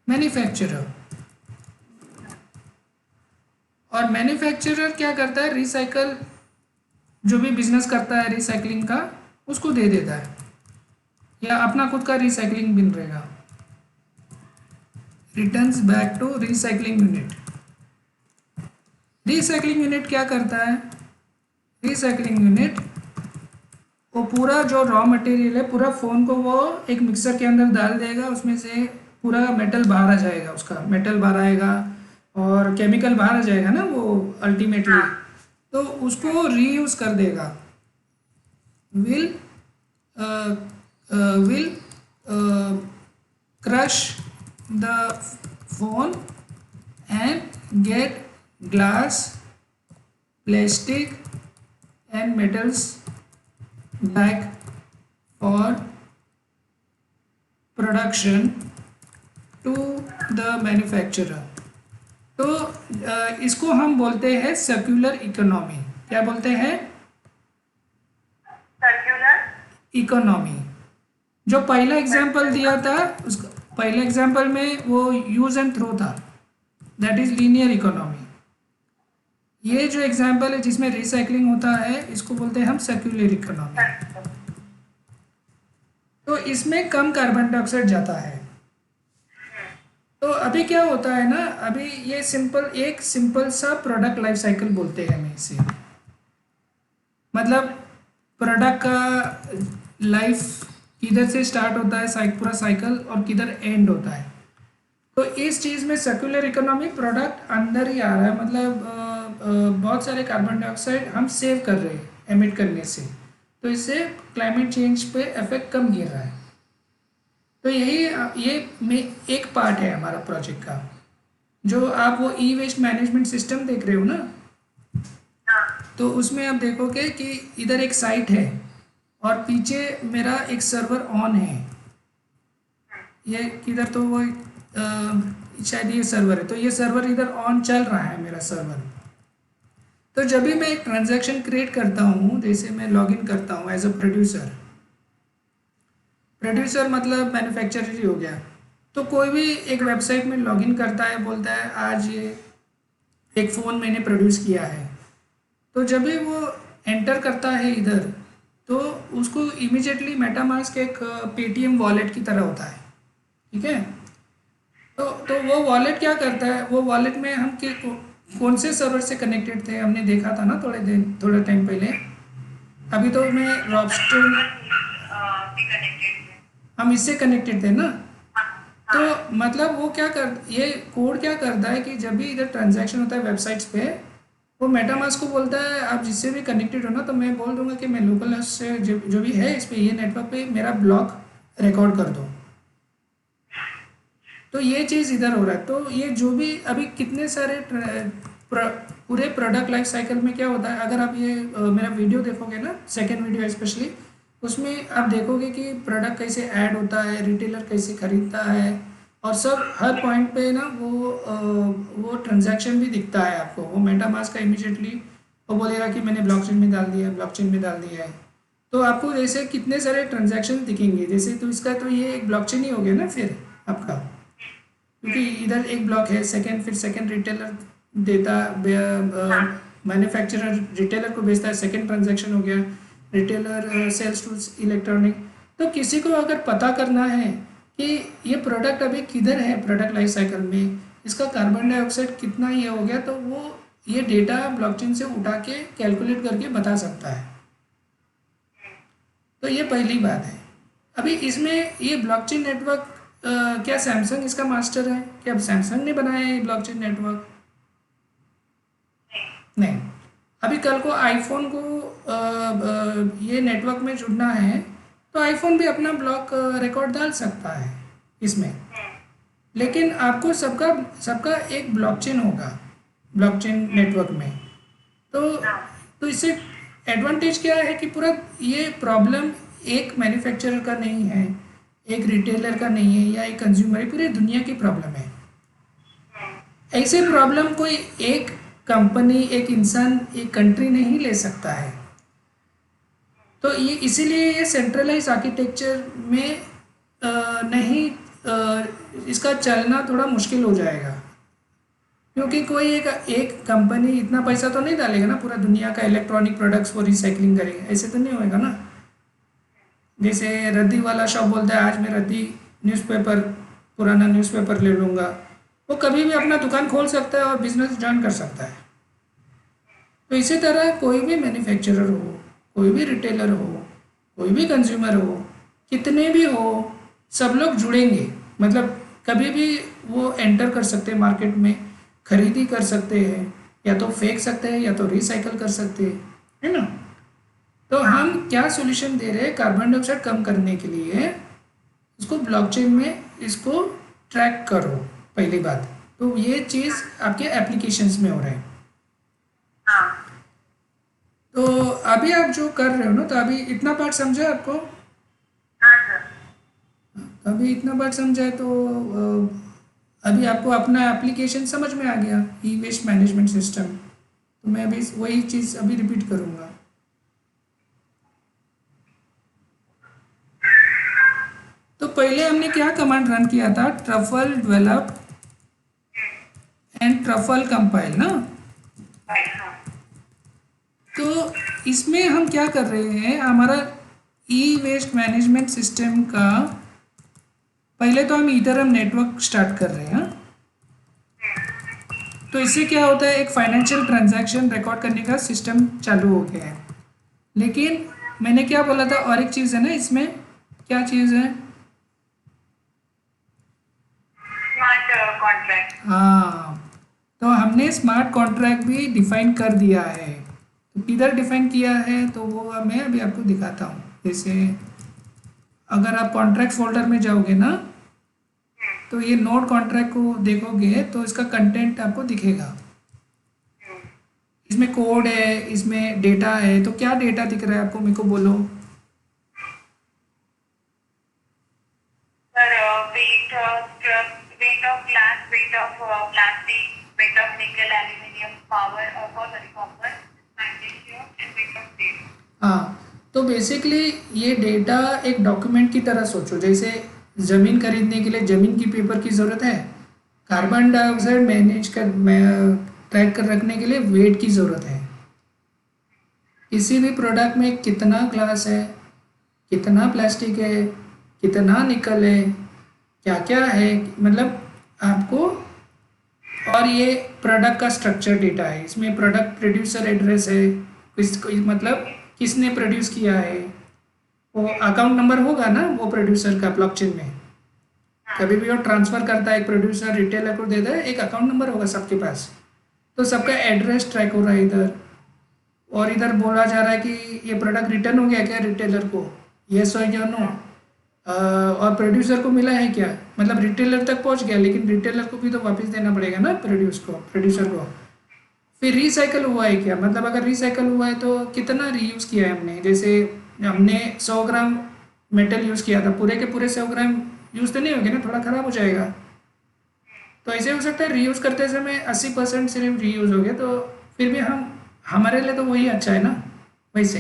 manufacturer, और मैन्युफैक्चरर क्या करता है, रिसाइकल जो भी बिजनेस करता है रिसाइकलिंग का उसको दे देता है या अपना खुद का रिसाइकलिंग बिन रहेगा। Returns back to recycling unit. Recycling unit क्या करता है, रिसाइकलिंग यूनिट वो पूरा जो रॉ मटेरियल है पूरा फ़ोन को वो एक मिक्सर के अंदर डाल देगा, उसमें से पूरा मेटल बाहर आ जाएगा, उसका मेटल बाहर आएगा, और केमिकल बाहर आ जाएगा ना वो अल्टीमेटली, तो उसको रीयूज़ कर देगा। will will crush the phone and get glass, plastic and metals back for production to the manufacturer। तो इसको हम बोलते हैं सर्कुलर इकोनॉमी। क्या बोलते हैं? Circular economy. जो पहला एग्जाम्पल दिया था उसका, पहले एग्जाम्पल में वो यूज एंड थ्रो था, दैट इज लीनियर इकोनॉमी। ये जो एग्जाम्पल है जिसमें रिसाइकलिंग होता है इसको बोलते हैं हम सर्कुलर इकोनॉमी। तो इसमें कम कार्बन डाइऑक्साइड जाता है। तो अभी क्या होता है ना, अभी ये एक सिंपल सा प्रोडक्ट लाइफ साइकिल बोलते हैं हमें इसे। मतलब प्रोडक्ट का लाइफ किधर से स्टार्ट होता है पूरा साइकिल और किधर एंड होता है। तो इस चीज़ में सर्कुलर इकोनॉमी प्रोडक्ट अंदर ही आ रहा है, मतलब बहुत सारे कार्बन डाइऑक्साइड हम सेव कर रहे हैं एमिट करने से, तो इससे क्लाइमेट चेंज पे इफेक्ट कम गिर रहा है। तो ये एक पार्ट है हमारा प्रोजेक्ट का। जो आप वो ई वेस्ट मैनेजमेंट सिस्टम देख रहे हो ना, तो उसमें आप देखोगे कि इधर एक साइट है और पीछे मेरा एक सर्वर ऑन है। ये किधर, तो वो शायद ये सर्वर है, तो ये सर्वर इधर ऑन चल रहा है मेरा सर्वर। तो जब भी मैं एक ट्रांजैक्शन क्रिएट करता हूँ, जैसे मैं लॉगिन करता हूँ एज अ प्रोड्यूसर मतलब मैन्युफैक्चरर ही हो गया। तो कोई भी एक वेबसाइट में लॉगिन करता है, बोलता है आज ये एक फ़ोन मैंने प्रोड्यूस किया है, तो जब भी वो एंटर करता है इधर, तो उसको इमीडिएटली मेटामास्क एक पेटीएम वॉलेट की तरह होता है, ठीक है। तो वो वॉलेट क्या करता है, वो वॉलेट में हम कौन से सर्वर से कनेक्टेड थे हमने देखा था ना थोड़ा टाइम पहले। अभी तो मैं रॉबस्टर, हम इससे कनेक्टेड थे ना। तो मतलब वो ये कोड क्या करता है कि जब भी इधर ट्रांजैक्शन होता है वेबसाइट्स पे, वो मेटामास्क को बोलता है आप जिससे भी कनेक्टेड हो ना, तो मैं बोल दूंगा कि मैं लोकल होस्ट से जो भी है इस पे ये नेटवर्क पे मेरा ब्लॉक रिकॉर्ड कर दो। तो ये चीज़ इधर हो रहा है। तो ये जो भी अभी कितने सारे पूरे प्रोडक्ट लाइफ साइकिल में क्या होता है, अगर आप ये मेरा वीडियो देखोगे ना, सेकेंड वीडियो स्पेशली, उसमें आप देखोगे कि प्रोडक्ट कैसे ऐड होता है, रिटेलर कैसे खरीदता है, और सब हर पॉइंट पे ना वो ट्रांजैक्शन भी दिखता है आपको। वो मेटामास्क का इमीडिएटली वो बोलेगा कि मैंने ब्लॉकचेन में डाल दिया है, ब्लॉकचेन में डाल दिया है। तो आपको जैसे कितने सारे ट्रांजैक्शन दिखेंगे जैसे, तो इसका तो ये एक ब्लॉकचेन ही हो गया ना फिर आपका, क्योंकि इधर एक ब्लॉक है, फिर सेकेंड रिटेलर देता, मैन्युफैक्चरर रिटेलर को भेजता है, सेकेंड ट्रांजैक्शन हो गया, रिटेलर सेल्स टू इलेक्ट्रॉनिक। तो किसी को अगर पता करना है कि ये प्रोडक्ट अभी किधर है प्रोडक्ट लाइफ साइकिल में, इसका कार्बन डाइऑक्साइड कितना ये हो गया, तो वो ये डेटा ब्लॉकचेन से उठा के कैलकुलेट करके बता सकता है। तो ये पहली बात है। अभी इसमें ये ब्लॉकचेन नेटवर्क क्या सैमसंग इसका मास्टर है? क्या सैमसंग ने बनाया है ये ब्लॉकचेन नेटवर्क? नहीं। अभी कल को आईफोन को ये नेटवर्क में जुड़ना है, तो आईफोन भी अपना ब्लॉक रिकॉर्ड डाल सकता है इसमें, लेकिन आपको सबका एक ब्लॉकचेन होगा ब्लॉकचेन नेटवर्क में। तो इससे एडवांटेज क्या है कि पूरा ये प्रॉब्लम एक मैन्युफैक्चरर का नहीं है, एक रिटेलर का नहीं है, या एक कंज्यूमर, पूरी दुनिया की प्रॉब्लम है। ऐसे प्रॉब्लम कोई एक कंपनी, एक इंसान, एक कंट्री नहीं ले सकता है। तो ये इसीलिए ये सेंट्रलाइज आर्किटेक्चर में नहीं, इसका चलना थोड़ा मुश्किल हो जाएगा, क्योंकि कोई एक कंपनी इतना पैसा तो नहीं डालेगा ना पूरा दुनिया का इलेक्ट्रॉनिक प्रोडक्ट्स को रिसाइकलिंग करेगा, ऐसे तो नहीं होएगा ना। जैसे रद्दी वाला शॉप बोलता है आज मैं रद्दी न्यूज़पेपर, पुराना न्यूज़पेपर ले लूँगा, वो कभी भी अपना दुकान खोल सकता है और बिजनेस ज्वाइन कर सकता है। तो इसी तरह कोई भी मैन्युफैक्चरर हो, कोई भी रिटेलर हो, कोई भी कंज्यूमर हो, कितने भी हो, सब लोग जुड़ेंगे। मतलब कभी भी वो एंटर कर सकते हैं मार्केट में, खरीदी कर सकते हैं, या तो फेंक सकते हैं या तो रिसाइकल कर सकते हैं, है ना। तो हम क्या सॉल्यूशन दे रहे हैं कार्बन डाइऑक्साइड कम करने के लिए, उसको ब्लॉकचेन में इसको ट्रैक करो, पहली बात। तो ये चीज़ आपके एप्लीकेशंस में हो रहा है। हाँ तो अभी आप जो कर रहे हो ना, तो अभी इतना पार्ट समझा आपको? हाँ सर। अभी इतना बात समझा है तो अभी आपको अपना एप्लीकेशन समझ में आ गया, ई वेस्ट मैनेजमेंट सिस्टम। तो मैं अभी वही चीज़ अभी रिपीट करूँगा। तो पहले हमने क्या कमांड रन किया था, truffle develop and truffle compile ना। राइट हाँ। तो इसमें हम क्या कर रहे हैं, हमारा ई वेस्ट मैनेजमेंट सिस्टम का पहले तो हम इथरम नेटवर्क स्टार्ट कर रहे हैं। तो इससे क्या होता है, एक फाइनेंशियल ट्रांजैक्शन रिकॉर्ड करने का सिस्टम चालू हो गया है। लेकिन मैंने क्या बोला था, और एक चीज़ है ना इसमें, क्या चीज़ है? Smart contract. हाँ, तो हमने स्मार्ट कॉन्ट्रैक्ट भी डिफाइन कर दिया है। तो किधर डिफाइन किया है, तो वो मैं अभी आपको दिखाता हूँ। जैसे अगर आप कॉन्ट्रैक्ट फोल्डर में जाओगे ना, तो ये नोड कॉन्ट्रैक्ट को देखोगे तो इसका कंटेंट आपको दिखेगा। इसमें कोड है, इसमें डेटा है। तो क्या डेटा दिख रहा है आपको, मेरे को बोलो। Sir weight of glass, weight of plastic, weight of निकल, aluminium, power copper, magnesium and weight of steel. हाँ, तो बेसिकली ये डेटा एक डॉक्यूमेंट की तरह सोचो। जैसे ज़मीन खरीदने के लिए ज़मीन की पेपर की ज़रूरत है, कार्बन डाइऑक्साइड मैनेज कर ट्रैक कर रखने के लिए वेट की ज़रूरत है। किसी भी प्रोडक्ट में कितना ग्लास है, कितना प्लास्टिक है, कितना निकल है, क्या क्या है, मतलब आपको। और ये प्रोडक्ट का स्ट्रक्चर डेटा है, इसमें प्रोडक्ट प्रोड्यूसर एड्रेस है, मतलब किसने प्रोड्यूस किया है, वो अकाउंट नंबर होगा ना वो प्रोड्यूसर का ब्लॉकचेन में। कभी भी वो ट्रांसफ़र करता है, एक प्रोड्यूसर रिटेलर को देता है, एक अकाउंट नंबर होगा सबके पास। तो सबका एड्रेस ट्रैक हो रहा है इधर। और इधर बोला जा रहा है कि ये प्रोडक्ट रिटर्न हो गया क्या रिटेलर को, येस और या नो। और प्रोड्यूसर को मिला है क्या, मतलब रिटेलर तक पहुंच गया, लेकिन रिटेलर को भी तो वापस देना पड़ेगा ना प्रोड्यूसर को। फिर रिसाइकल हुआ है क्या, मतलब अगर रिसाइकल हुआ है तो कितना रीयूज़ किया है हमने। जैसे हमने 100 ग्राम मेटल यूज़ किया था, पूरे के पूरे 100 ग्राम यूज़ तो नहीं होंगे ना, थोड़ा ख़राब हो जाएगा। तो ऐसे हो सकता है रीयूज़ करते समय 80% सिर्फ रीयूज़ हो गया, तो फिर भी हमारे लिए तो वही अच्छा है ना वैसे।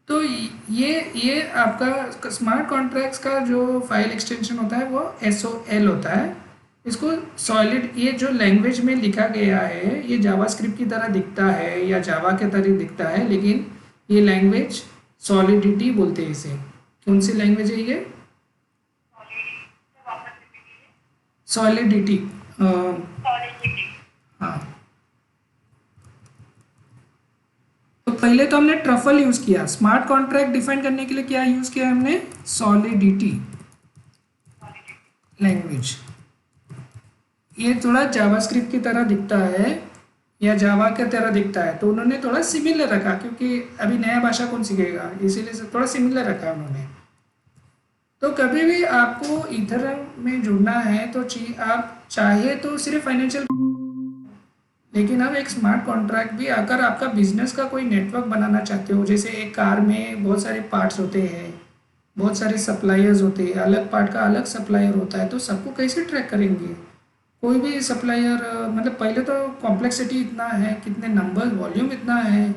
तो ये आपका स्मार्ट कॉन्ट्रैक्ट्स का जो फाइल एक्सटेंशन होता है वो SOL होता है। इसको सॉलिड, ये जो लैंग्वेज में लिखा गया है ये जावास्क्रिप्ट की तरह दिखता है या जावा के तरह दिखता है, लेकिन ये लैंग्वेज सॉलिडिटी बोलते हैं इसे। कौन सी लैंग्वेज है ये? सॉलिडिटी। हाँ, तो पहले तो हमने ट्रफल यूज़ किया। स्मार्ट कॉन्ट्रैक्ट डिफाइन करने के लिए क्या यूज़ किया हमने, सॉलिडिटी लैंग्वेज। ये थोड़ा जावास्क्रिप्ट की तरह दिखता है या जावा की तरह दिखता है, तो उन्होंने थोड़ा सिमिलर रखा, क्योंकि अभी नया भाषा कौन सीखेगा, इसीलिए थोड़ा सिमिलर रखा उन्होंने। तो कभी भी आपको इथरम में जुड़ना है तो आप चाहे तो सिर्फ फाइनेंशियल, लेकिन अब एक स्मार्ट कॉन्ट्रैक्ट भी, अगर आपका बिजनेस का कोई नेटवर्क बनाना चाहते हो, जैसे एक कार में बहुत सारे पार्ट्स होते हैं, बहुत सारे सप्लायर्स होते हैं, अलग पार्ट का अलग सप्लायर होता है, तो सबको कैसे ट्रैक करेंगे। कोई भी सप्लायर, मतलब पहले तो कॉम्प्लेक्सिटी इतना है, कितने नंबर, वॉल्यूम इतना है,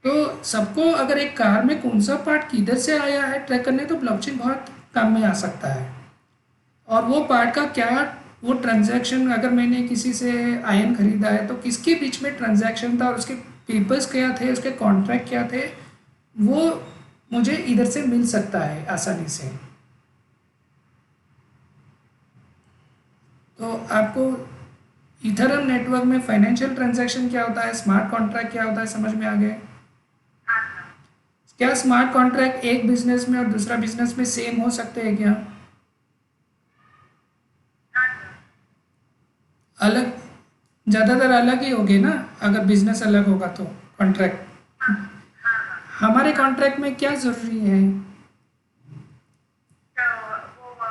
तो सबको अगर एक कार में कौन सा पार्ट किधर से आया है ट्रैक करने, तो ब्लॉकचेन बहुत काम में आ सकता है। और वो पार्ट का क्या, वो ट्रांजैक्शन, अगर मैंने किसी से आयन खरीदा है तो किसके बीच में ट्रांजैक्शन था और उसके पेपर्स क्या थे, उसके कॉन्ट्रैक्ट क्या थे, वो मुझे इधर से मिल सकता है आसानी से। तो आपको इथरम नेटवर्क में फाइनेंशियल ट्रांजैक्शन क्या होता है, स्मार्ट कॉन्ट्रैक्ट क्या होता है, समझ में आ गए? क्या स्मार्ट कॉन्ट्रैक्ट एक बिजनेस में और दूसरा बिजनेस में सेम हो सकते हैं क्या? अलग, ज़्यादातर अलग ही होगे ना, अगर बिजनेस अलग होगा तो कॉन्ट्रैक्ट। हमारे कॉन्ट्रैक्ट में क्या ज़रूरी है? So,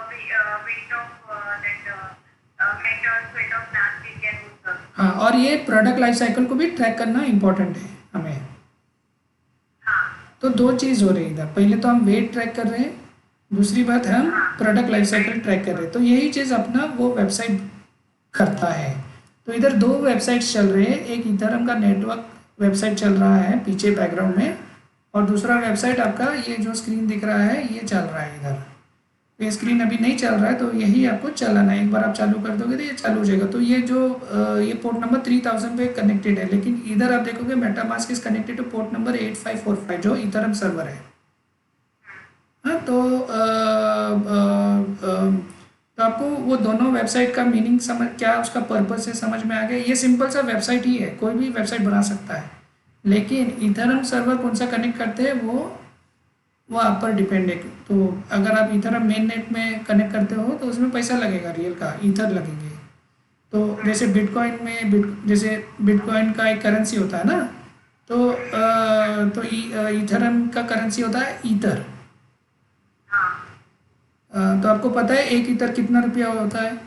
weight of that metals, weight of plastic and वो सब। हाँ, और ये प्रोडक्ट लाइफ साइकिल को भी ट्रैक करना इम्पोर्टेंट है हमें। हाँ तो दो चीज़ हो रही है इधर, पहले तो हम वेट ट्रैक कर रहे हैं, दूसरी बात हम प्रोडक्ट लाइफ साइकिल ट्रैक कर रहे हैं। तो यही चीज़ अपना वो वेबसाइट करता है। तो इधर दो वेबसाइट्स चल रहे हैं, एक इथरम का नेटवर्क वेबसाइट चल रहा है पीछे बैकग्राउंड में, और दूसरा वेबसाइट आपका ये जो स्क्रीन दिख रहा है ये चल रहा है इधर। ये स्क्रीन अभी नहीं चल रहा है, तो यही आपको चलाना है। एक बार आप चालू कर दोगे तो ये चालू हो जाएगा। तो ये जो ये पोर्ट नंबर 3000 पे कनेक्टेड है, लेकिन इधर आप देखोगे MetaMask is connected two port number 8545 जो इथरम सर्वर है। हाँ, तो आपको वो दोनों वेबसाइट का मीनिंग समझ, क्या उसका पर्पस है, समझ में आ गया। ये सिंपल सा वेबसाइट ही है, कोई भी वेबसाइट बना सकता है, लेकिन इथरम सर्वर कौन सा कनेक्ट करते हैं वो आप पर डिपेंड है। तो अगर आप इथरम मेन नेट में कनेक्ट करते हो तो उसमें पैसा लगेगा, रियल का ईथर लगेंगे। तो जैसे बिटकॉइन में जैसे बिटकॉइन का एक करेंसी होता है ना, तो इथरम का करेंसी होता है ईथर। तो आपको पता है एक ईथर कितना रुपया होता है?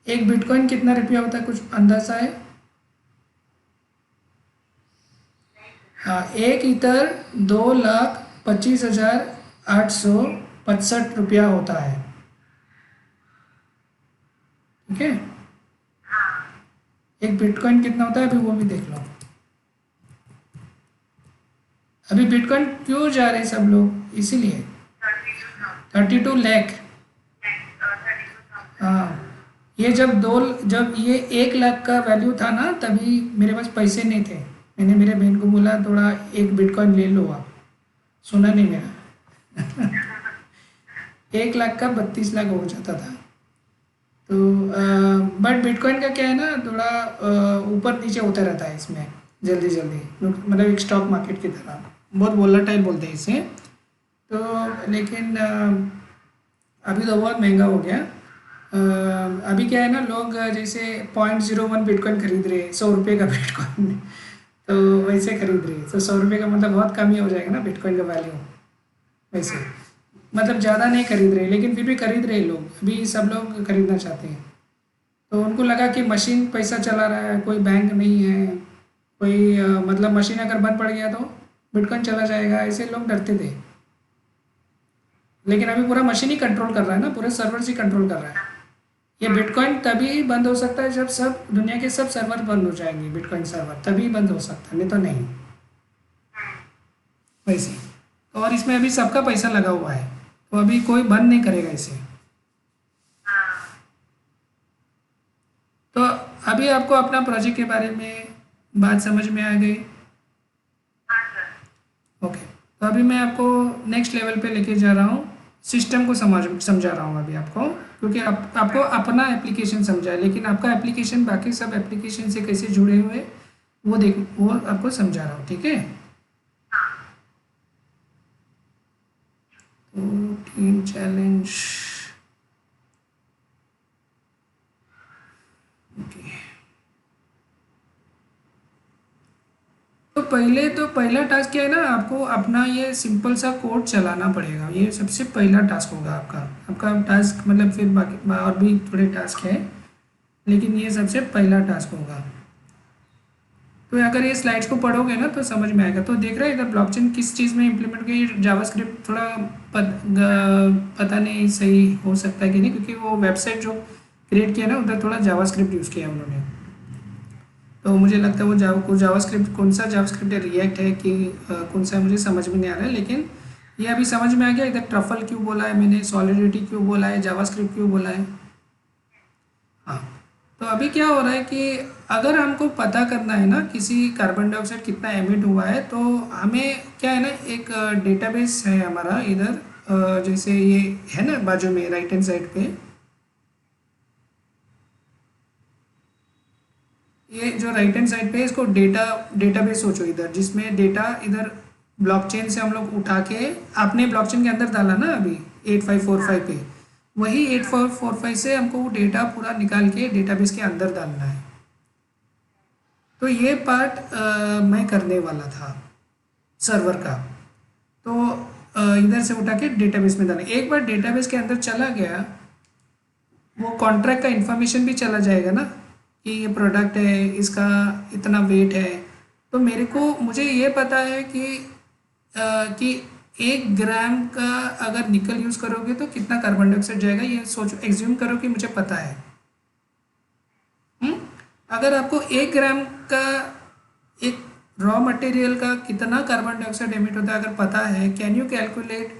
एक बिटकॉइन कितना रुपया होता है, कुछ अंदाजा है? हाँ, एक ईथर 2,25,865 रुपया होता है। ठीक है, एक बिटकॉइन कितना होता है अभी वो भी देख लो। अभी बिटकॉइन क्यों जा रहे हैं सब लोग, इसीलिए 32 लाख। हाँ, ये जब ये 1 लाख का वैल्यू था ना, तभी मेरे पास पैसे नहीं थे। मैंने मेरे बहन को बोला थोड़ा एक बिटकॉइन ले लो आप, सुना नहीं मेरा। 1 लाख का 32 लाख हो जाता था। तो बट बिटकॉइन का क्या है ना, थोड़ा ऊपर नीचे होता रहता है इसमें, जल्दी जल्दी, मतलब एक स्टॉक मार्केट की तरह, बहुत वोलेटाइल बोलते हैं इसे। तो लेकिन अभी तो बहुत महंगा हो गया। अभी क्या है ना, लोग जैसे 0.01 बिटकॉइन खरीद रहे हैं, 100 रुपये का बिटकॉइन। तो वैसे खरीद रहे हैं, तो 100 रुपये का मतलब बहुत कम ही हो जाएगा ना बिटकॉइन का वैल्यू। वैसे मतलब ज़्यादा नहीं खरीद रहे, लेकिन फिर भी खरीद रहे लोग, अभी सब लोग खरीदना चाहते हैं। तो उनको लगा कि मशीन पैसा चला रहा है, कोई बैंक नहीं है, कोई मतलब मशीन अगर बंद पड़ गया तो बिटकॉइन चला जाएगा, ऐसे लोग डरते थे। लेकिन अभी पूरा मशीन ही कंट्रोल कर रहा है ना, पूरे सर्वर ही कंट्रोल कर रहा है। ये बिटकॉइन तभी बंद हो सकता है जब सब दुनिया के सब सर्वर बंद हो जाएंगे, बिटकॉइन सर्वर तभी बंद हो सकता है, नहीं तो नहीं। वैसे और इसमें अभी सबका पैसा लगा हुआ है, तो अभी कोई बंद नहीं करेगा इसे। तो अभी आपको अपना प्रोजेक्ट के बारे में बात समझ में आ गई? ओके, तो अभी मैं आपको नेक्स्ट लेवल पे लेके जा रहा हूँ, सिस्टम को समझा रहा हूँ अभी आपको, क्योंकि आपको अपना एप्लीकेशन समझा है, लेकिन आपका एप्लीकेशन बाकी सब एप्लीकेशन से कैसे जुड़े हुए वो आपको समझा रहा हूँ। ठीक है, तो टीम चैलेंज, ओके। तो पहला टास्क क्या है ना, आपको अपना ये सिंपल सा कोड चलाना पड़ेगा। ये सबसे पहला टास्क होगा आपका टास्क, मतलब फिर बाकी और भी थोड़े टास्क हैं, लेकिन ये सबसे पहला टास्क होगा। तो अगर ये स्लाइड्स को पढ़ोगे ना तो समझ में आएगा। तो देख रहे हैं इधर ब्लॉकचेन किस चीज़ में इम्प्लीमेंट की, जावास्क्रिप्ट थोड़ा पता नहीं सही हो सकता है कि नहीं, क्योंकि वो वेबसाइट जो क्रिएट किया ना उधर थोड़ा जावास्क्रिप्ट यूज़ किया उन्होंने। तो मुझे लगता है वो जावास्क्रिप्ट कौन सा जावास्क्रिप्ट है, रिएक्ट है कि कौन सा है, मुझे समझ में नहीं आ रहा है, लेकिन ये अभी समझ में आ गया। इधर ट्रफल क्यों बोला है मैंने, सॉलिडिटी क्यों बोला है, जावास्क्रिप्ट क्यों बोला है। हाँ, तो अभी क्या हो रहा है कि अगर हमको पता करना है ना किसी कार्बन डाइऑक्साइड कितना एमिट हुआ है, तो हमें क्या है ना, एक डेटाबेस है हमारा इधर, जैसे ये है ना बाजू में राइट हैंड साइड पे, ये जो राइट हैंड साइड पे है इसको डेटाबेस सोचो इधर, जिसमें डेटा इधर ब्लॉकचेन से हम लोग उठा के आपने ब्लॉकचेन के अंदर डाला ना अभी 8545 पे, वही 8445 से हमको वो डेटा पूरा निकाल के डेटाबेस के अंदर डालना है। तो ये पार्ट मैं करने वाला था सर्वर का। तो इधर से उठा के डेटाबेस में डालना। एक बार डेटाबेस के अंदर चला गया, वो कॉन्ट्रैक्ट का इंफॉर्मेशन भी चला जाएगा ना कि ये प्रोडक्ट है, इसका इतना वेट है। तो मुझे ये पता है कि 1 ग्राम का अगर निकल यूज़ करोगे तो कितना कार्बन डाइऑक्साइड जाएगा, ये सोचो, एग्ज्यूम करो कि मुझे पता है। अगर आपको 1 ग्राम का एक रॉ मटेरियल का कितना कार्बन डाइऑक्साइड एमिट होता है अगर पता है, कैन यू कैलकुलेट,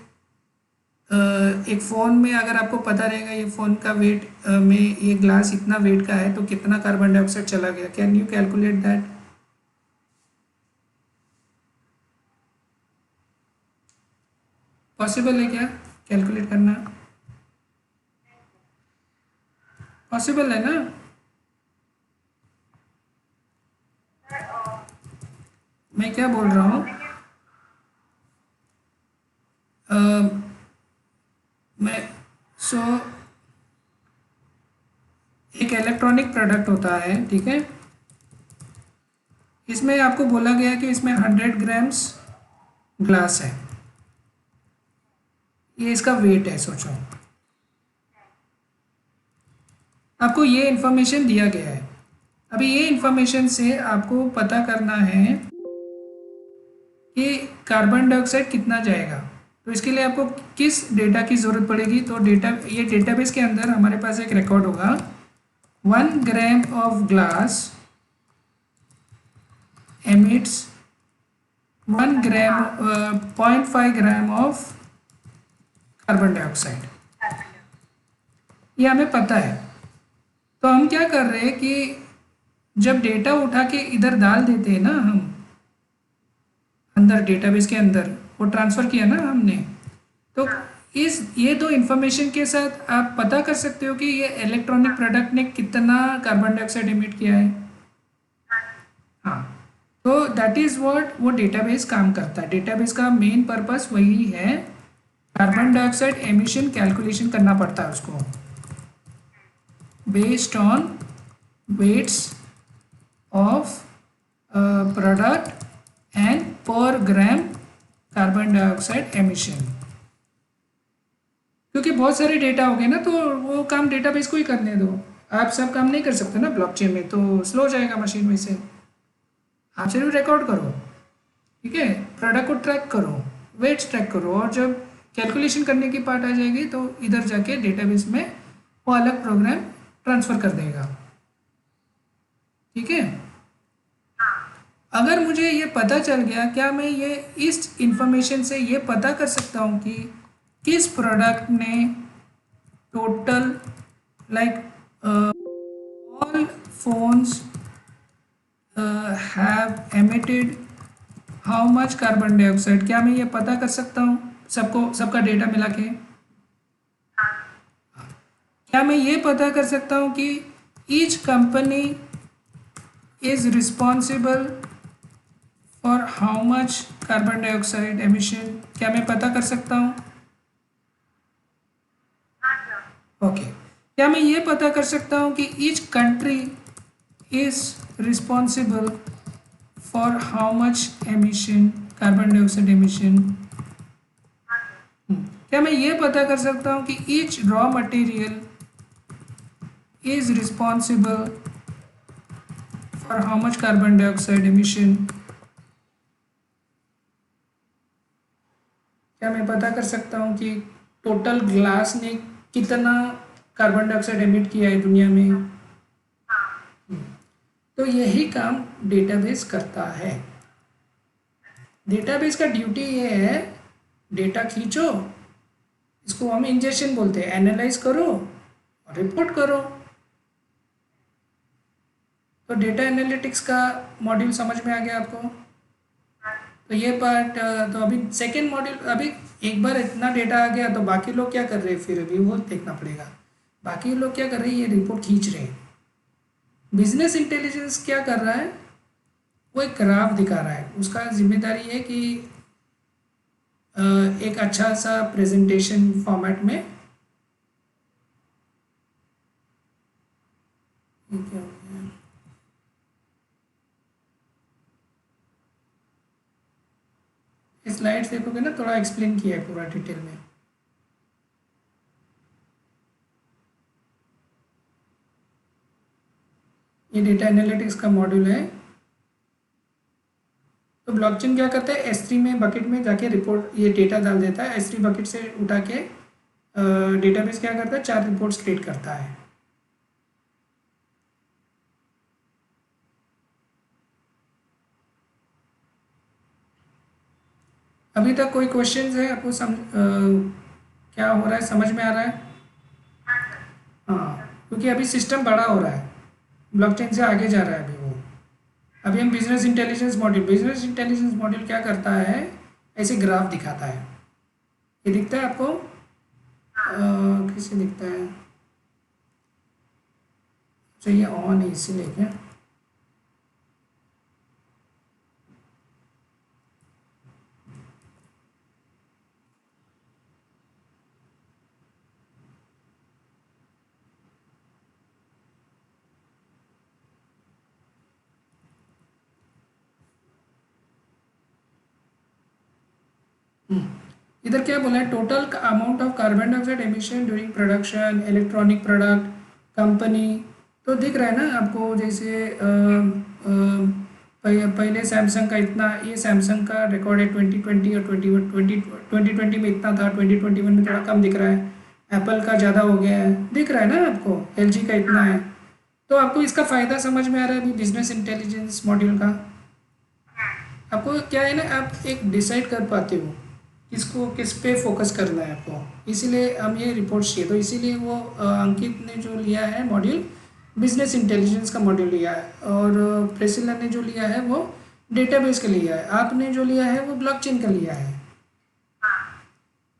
एक फ़ोन में अगर आपको पता रहेगा ये फ़ोन का वेट में ये ग्लास इतना वेट का है तो कितना कार्बन डाइऑक्साइड चला गया, can you calculate that? Possible है क्या कैलकुलेट करना? पॉसिबल है ना? मैं क्या बोल रहा हूँ, मैं सो एक इलेक्ट्रॉनिक प्रोडक्ट होता है, ठीक है, इसमें आपको बोला गया कि इसमें 100 ग्राम्स ग्लास है, ये इसका वेट है। सोचो, आपको ये इन्फॉर्मेशन दिया गया है। अभी ये इन्फॉर्मेशन से आपको पता करना है कि कार्बन डाइऑक्साइड कितना जाएगा। तो इसके लिए आपको किस डेटा की ज़रूरत पड़ेगी? तो ये डेटाबेस के अंदर हमारे पास एक रिकॉर्ड होगा, 1 gram of glass emits 1 gram 0.5 gram of carbon dioxide, ये हमें पता है। तो हम क्या कर रहे हैं कि जब डेटा उठा के इधर डाल देते हैं ना हम अंदर डेटाबेस के अंदर, वो ट्रांसफ़र किया ना हमने, तो ये दो इन्फॉर्मेशन के साथ आप पता कर सकते हो कि ये इलेक्ट्रॉनिक प्रोडक्ट ने कितना कार्बन डाइऑक्साइड एमिट किया है। हाँ, तो दैट इज़ व्हाट वो डेटाबेस काम करता है। डेटाबेस का मेन पर्पस वही है, कार्बन डाइऑक्साइड एमिशन कैलकुलेशन करना पड़ता है उसको based on weights of product and per gram carbon dioxide emission. क्योंकि बहुत सारे डेटा हो गए ना, तो वो काम डेटाबेस को ही करने दो, आप सब काम नहीं कर सकते ना ब्लॉकचेन में, तो स्लो हो जाएगा मशीन में से। आप सिर्फ रिकॉर्ड करो, ठीक है, प्रोडक्ट को ट्रैक करो, वेट्स ट्रैक करो, और जब कैलकुलेशन करने की पार्ट आ जाएगी तो इधर जाके डेटाबेस में वो अलग प्रोग्राम ट्रांसफ़र कर देगा, ठीक है। अगर मुझे ये पता चल गया, क्या मैं ये इस इंफॉर्मेशन से ये पता कर सकता हूँ कि किस प्रोडक्ट ने total like all phones have emitted how much carbon dioxide, क्या मैं ये पता कर सकता हूँ सबका डेटा मिला के? क्या मैं ये पता कर सकता हूँ कि each company is responsible for how much carbon dioxide emission, क्या मैं पता कर सकता हूँ? ओके, क्या मैं ये पता कर सकता हूँ कि each country is responsible for how much emission, carbon dioxide emission? क्या मैं ये पता कर सकता हूँ कि each raw material is responsible for how much carbon dioxide emission? क्या मैं पता कर सकता हूँ कि टोटल ग्लास ने कितना कार्बन डाइऑक्साइड एमिट किया है दुनिया में? तो यही काम डेटाबेस करता है। डेटाबेस का ड्यूटी ये है, डेटा खींचो, इसको हम इंजेक्शन बोलते हैं, एनालाइज करो और रिपोर्ट करो। तो डेटा एनालिटिक्स का मॉड्यूल समझ में आ गया आपको? तो ये पार्ट, तो अभी सेकेंड मॉड्यूल, अभी एक बार इतना डेटा आ गया तो बाकी लोग क्या कर रहे हैं, फिर अभी वो देखना पड़ेगा। बाकी लोग क्या कर रहे हैं, ये रिपोर्ट खींच रहे हैं। बिजनेस इंटेलिजेंस क्या कर रहा है, वो एक ग्राफ दिखा रहा है, उसका जिम्मेदारी है कि एक अच्छा सा प्रेजेंटेशन फॉर्मेट में। ये क्या हो गया? स्लाइड्स देखोगे ना, थोड़ा एक्सप्लेन किया है पूरा डिटेल में। ये डेटा एनालिटिक्स का मॉड्यूल है। तो ब्लॉकचेन क्या करता है, S3 में बकेट में जाके रिपोर्ट ये डेटा डाल देता है। S3 बकेट से उठा के डेटाबेस क्या करता है, 4 रिपोर्ट्स क्रिएट करता है। अभी तक कोई क्वेश्चंस है आपको? क्या हो रहा है, समझ में आ रहा है? हाँ, क्योंकि अभी सिस्टम बड़ा हो रहा है, ब्लॉकचेन से आगे जा रहा है अभी वो। अभी हम बिजनेस इंटेलिजेंस मॉड्यूल क्या करता है, ऐसे ग्राफ दिखाता है। ये दिखता है आपको? कैसे दिखता है? अच्छा, ये ऑन है इसीलिए क्या? इधर क्या बोला है, total amount of carbon dioxide emission during production, electronic product, company. तो दिख रहा है ना आपको, जैसे पहले सैमसंग का इतना, ये सैमसंग का रिकॉर्ड है 2020 और 2020 में इतना था, 2021 में थोड़ा कम दिख रहा है। एप्पल का ज़्यादा हो गया है, दिख रहा है ना आपको, LG का इतना है। तो आपको इसका फ़ायदा समझ में आ रहा है अभी बिजनेस इंटेलिजेंस मॉड्यूल का? आपको क्या है ना, आप एक डिसाइड कर पाते हो किसको किस पे फोकस करना है आपको। इसीलिए हम ये रिपोर्ट चाहिए, तो इसीलिए वो अंकित ने जो लिया है मॉड्यूल, बिजनेस इंटेलिजेंस का मॉड्यूल लिया है, और प्रेसिला ने जो लिया है वो डेटाबेस का लिया है, आपने जो लिया है वो ब्लॉकचेन का लिया है।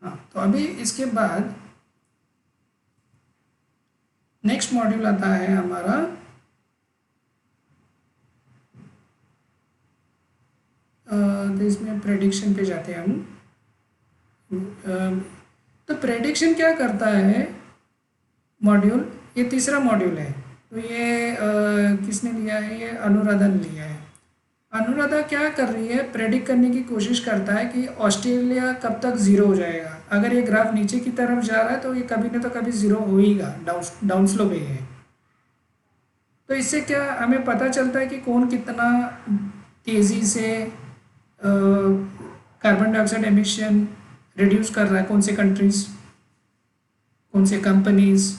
हाँ, तो अभी इसके बाद नेक्स्ट मॉड्यूल आता है हमारा तो इसमें प्रेडिक्शन पे जाते हैं हम। तो प्रेडिक्शन क्या करता है मॉड्यूल, ये तीसरा मॉड्यूल है। तो ये किसने लिया है, ये अनुराधा ने लिया है। अनुराधा क्या कर रही है, प्रेडिक्ट करने की कोशिश करता है कि ऑस्ट्रेलिया कब तक ज़ीरो हो जाएगा। अगर ये ग्राफ नीचे की तरफ जा रहा है तो ये कभी ना तो कभी ज़ीरो होगा, डाउन स्लो पे है। तो इससे क्या हमें पता चलता है कि कौन कितना तेज़ी से कार्बन डाइऑक्साइड एमिशन रिड्यूस कर रहा है, कौन से कंट्रीज, कौन से कंपनीज।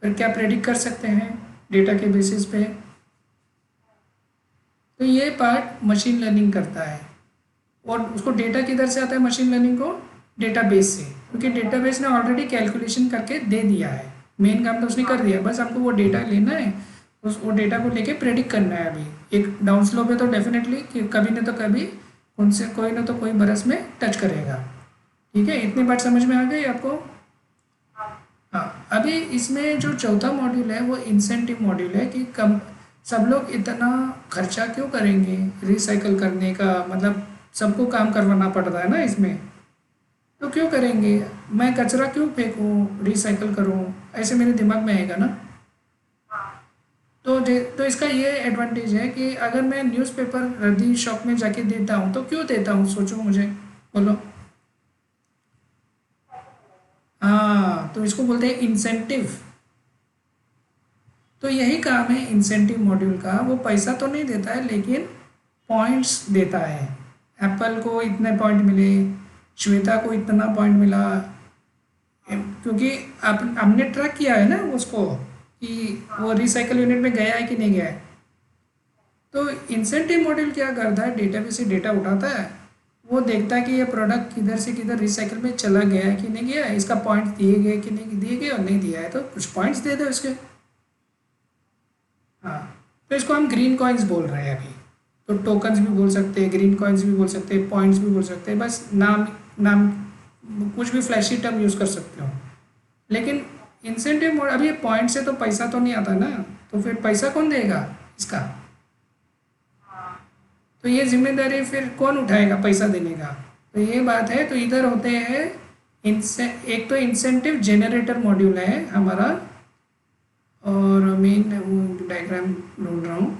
फिर क्या प्रेडिक्ट कर सकते हैं डेटा के बेसिस पे। तो ये पार्ट मशीन लर्निंग करता है, और उसको डेटा किधर से आता है मशीन लर्निंग को, डेटाबेस से, क्योंकि डेटाबेस ने ऑलरेडी कैलकुलेशन करके दे दिया है, मेन काम तो उसने कर दिया, बस हमको वो डेटा लेना है, वो डेटा को लेके प्रेडिक्ट करना है। अभी एक डाउन स्लो पे तो डेफिनेटली कभी न तो कभी उनसे कोई ना तो कोई बरस में टच करेगा। ठीक है, इतनी बात समझ में आ गई आपको? हाँ, अभी इसमें जो चौथा मॉड्यूल है वो इंसेंटिव मॉड्यूल है कि कम सब लोग इतना खर्चा क्यों करेंगे रिसाइकल करने का, मतलब सबको काम करवाना पड़ता है ना इसमें, तो क्यों करेंगे, मैं कचरा क्यों फेंकूँ, रिसाइकल करूँ, ऐसे मेरे दिमाग में आएगा ना। तो इसका ये एडवांटेज है कि अगर मैं न्यूज़पेपर रद्दी शॉप में जाके देता हूँ तो क्यों देता हूँ, सोचो मुझे, बोलो। हाँ, तो इसको बोलते हैं इंसेंटिव। तो यही काम है इंसेंटिव मॉड्यूल का, वो पैसा तो नहीं देता है लेकिन पॉइंट्स देता है। एप्पल को इतने पॉइंट मिले, श्वेता को इतना पॉइंट मिला, क्योंकि आप हमने ट्रैक किया है ना उसको कि वो रिसाइकल यूनिट में गया है कि नहीं गया है। तो इंसेंटिव मॉड्यूल क्या करता है, डेटाबेस से डेटा उठाता है, वो देखता है कि ये प्रोडक्ट किधर से किधर रिसाइकल में चला गया है कि नहीं गया है, इसका पॉइंट दिए गए कि नहीं दिए गए, और नहीं दिया है तो कुछ पॉइंट्स दे दो इसके। हाँ, तो इसको हम ग्रीन कॉइन्स बोल रहे हैं अभी। तो टोकन्स भी बोल सकते हैं, ग्रीन कॉइन्स भी बोल सकते हैं, पॉइंट्स भी बोल सकते हैं, बस नाम नाम कुछ भी फ्लैशी टर्म यूज़ कर सकते हो। लेकिन इंसेंटिव मोड, अभी पॉइंट से तो पैसा तो नहीं आता ना, तो फिर पैसा कौन देगा इसका, तो ये जिम्मेदारी फिर कौन उठाएगा पैसा देने का, तो ये बात है। तो इधर होते हैं एक तो इंसेंटिव जेनरेटर मॉड्यूल है हमारा, और मेन वो डायग्राम ढूंढ रहा हूँ।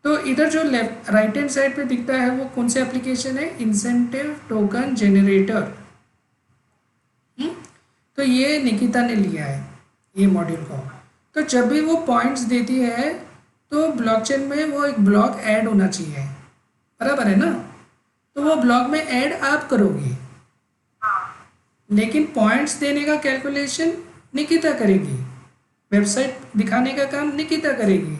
तो इधर जो लेफ्ट राइट हैंड साइड पे दिखता है वो कौन से एप्लीकेशन है, इंसेंटिव टोकन जेनरेटर। तो ये निकिता ने लिया है ये मॉड्यूल को। तो जब भी वो पॉइंट्स देती है तो ब्लॉकचेन में वो एक ब्लॉक ऐड होना चाहिए, बराबर है ना। तो वो ब्लॉक में ऐड आप करोगे, लेकिन पॉइंट्स देने का कैलकुलेशन निकिता करेगी, वेबसाइट दिखाने का काम निकिता करेगी।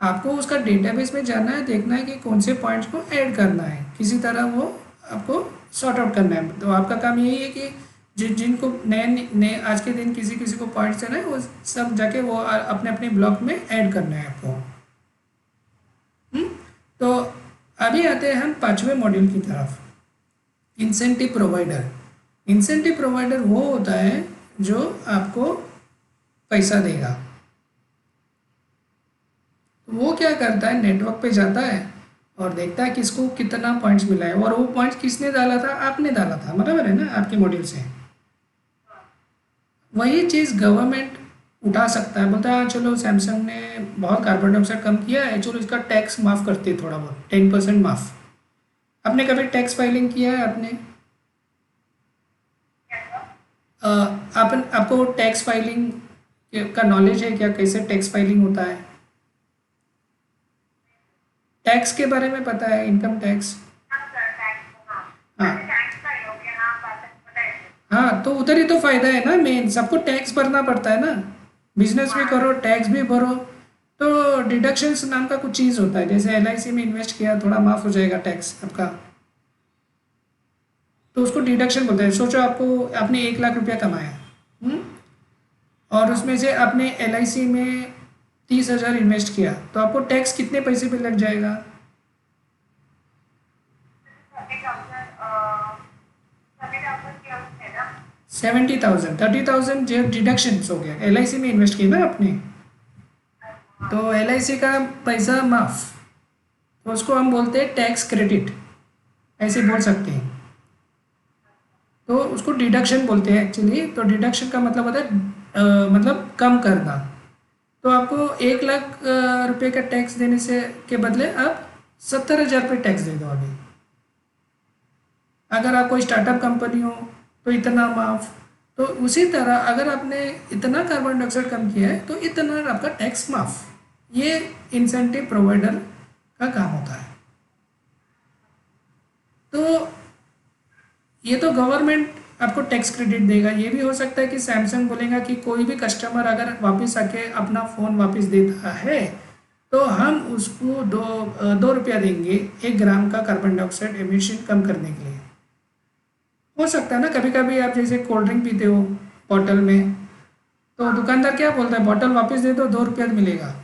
आपको उसका डेटाबेस में जाना है, देखना है कि कौन से पॉइंट्स को ऐड करना है, किसी तरह वो आपको सॉर्ट आउट करना है। तो आपका काम यही है कि जिनको नए नए आज के दिन किसी किसी को पॉइंट्स देना है वो सब जाके वो अपने अपने ब्लॉक में ऐड करना है आपको। तो अभी आते हैं हम 5वें मॉड्यूल की तरफ, इंसेंटिव प्रोवाइडर। इंसेंटिव प्रोवाइडर वो होता है जो आपको पैसा देगा। तो वो क्या करता है, नेटवर्क पे जाता है और देखता है किसको कितना पॉइंट्स मिला है, और वो पॉइंट्स किसने डाला था, आपने डाला था, बराबर है ना, आपके मॉड्यूल से। वही चीज़ गवर्नमेंट उठा सकता है, बोलता है चलो सैमसंग ने बहुत कार्बन डाइऑक्साइड कम किया है, चलो इसका टैक्स माफ़ करते हैं, थोड़ा बहुत 10% माफ़। आपने कभी टैक्स फाइलिंग किया है आपने? आपको टैक्स फाइलिंग का नॉलेज है क्या, कैसे टैक्स फाइलिंग होता है? टैक्स के बारे में पता है, इनकम टैक्स? हाँ हाँ, तो उधर ही तो फायदा है ना, मेन सबको टैक्स भरना पड़ता है ना, बिजनेस भी करो टैक्स भी भरो। तो डिडक्शंस नाम का कुछ चीज़ होता है, जैसे LIC में इन्वेस्ट किया थोड़ा माफ़ हो जाएगा टैक्स आपका, तो उसको डिडक्शन बोलते हैं। सोचो आपने 1 लाख रुपया कमाया, और उसमें से आपने LIC में 30,000 इन्वेस्ट किया, तो आपको टैक्स कितने पैसे पे लग जाएगा? 70,000 जो डिडक्शन हो गया, LIC में इन्वेस्ट किया ना आपने, तो LIC का पैसा माफ, तो उसको हम बोलते हैं टैक्स क्रेडिट, ऐसे बोल सकते हैं। तो उसको डिडक्शन बोलते हैं एक्चुअली। तो डिडक्शन का मतलब होता है मतलब कम करना। तो आपको 1 लाख रुपए का टैक्स देने से के बदले आप 70,000 रुपये टैक्स दे दो अभी। अगर आप कोई स्टार्टअप कंपनी हो तो इतना माफ। तो उसी तरह अगर आपने इतना कार्बन डाइऑक्साइड कम किया है तो इतना आपका टैक्स माफ। ये इंसेंटिव प्रोवाइडर का काम होता है। तो ये तो गवर्नमेंट आपको टैक्स क्रेडिट देगा। ये भी हो सकता है कि सैमसंग बोलेगा कि कोई भी कस्टमर अगर वापस आके अपना फ़ोन वापस देता है तो हम उसको 2 रुपया देंगे 1 ग्राम का कार्बन डाइऑक्साइड एमिशन कम करने के लिए। हो सकता है ना, कभी कभी आप जैसे कोल्ड ड्रिंक पीते हो बॉटल में, तो दुकानदार क्या बोलता है, बॉटल वापस दे दो 2 रुपया मिलेगा।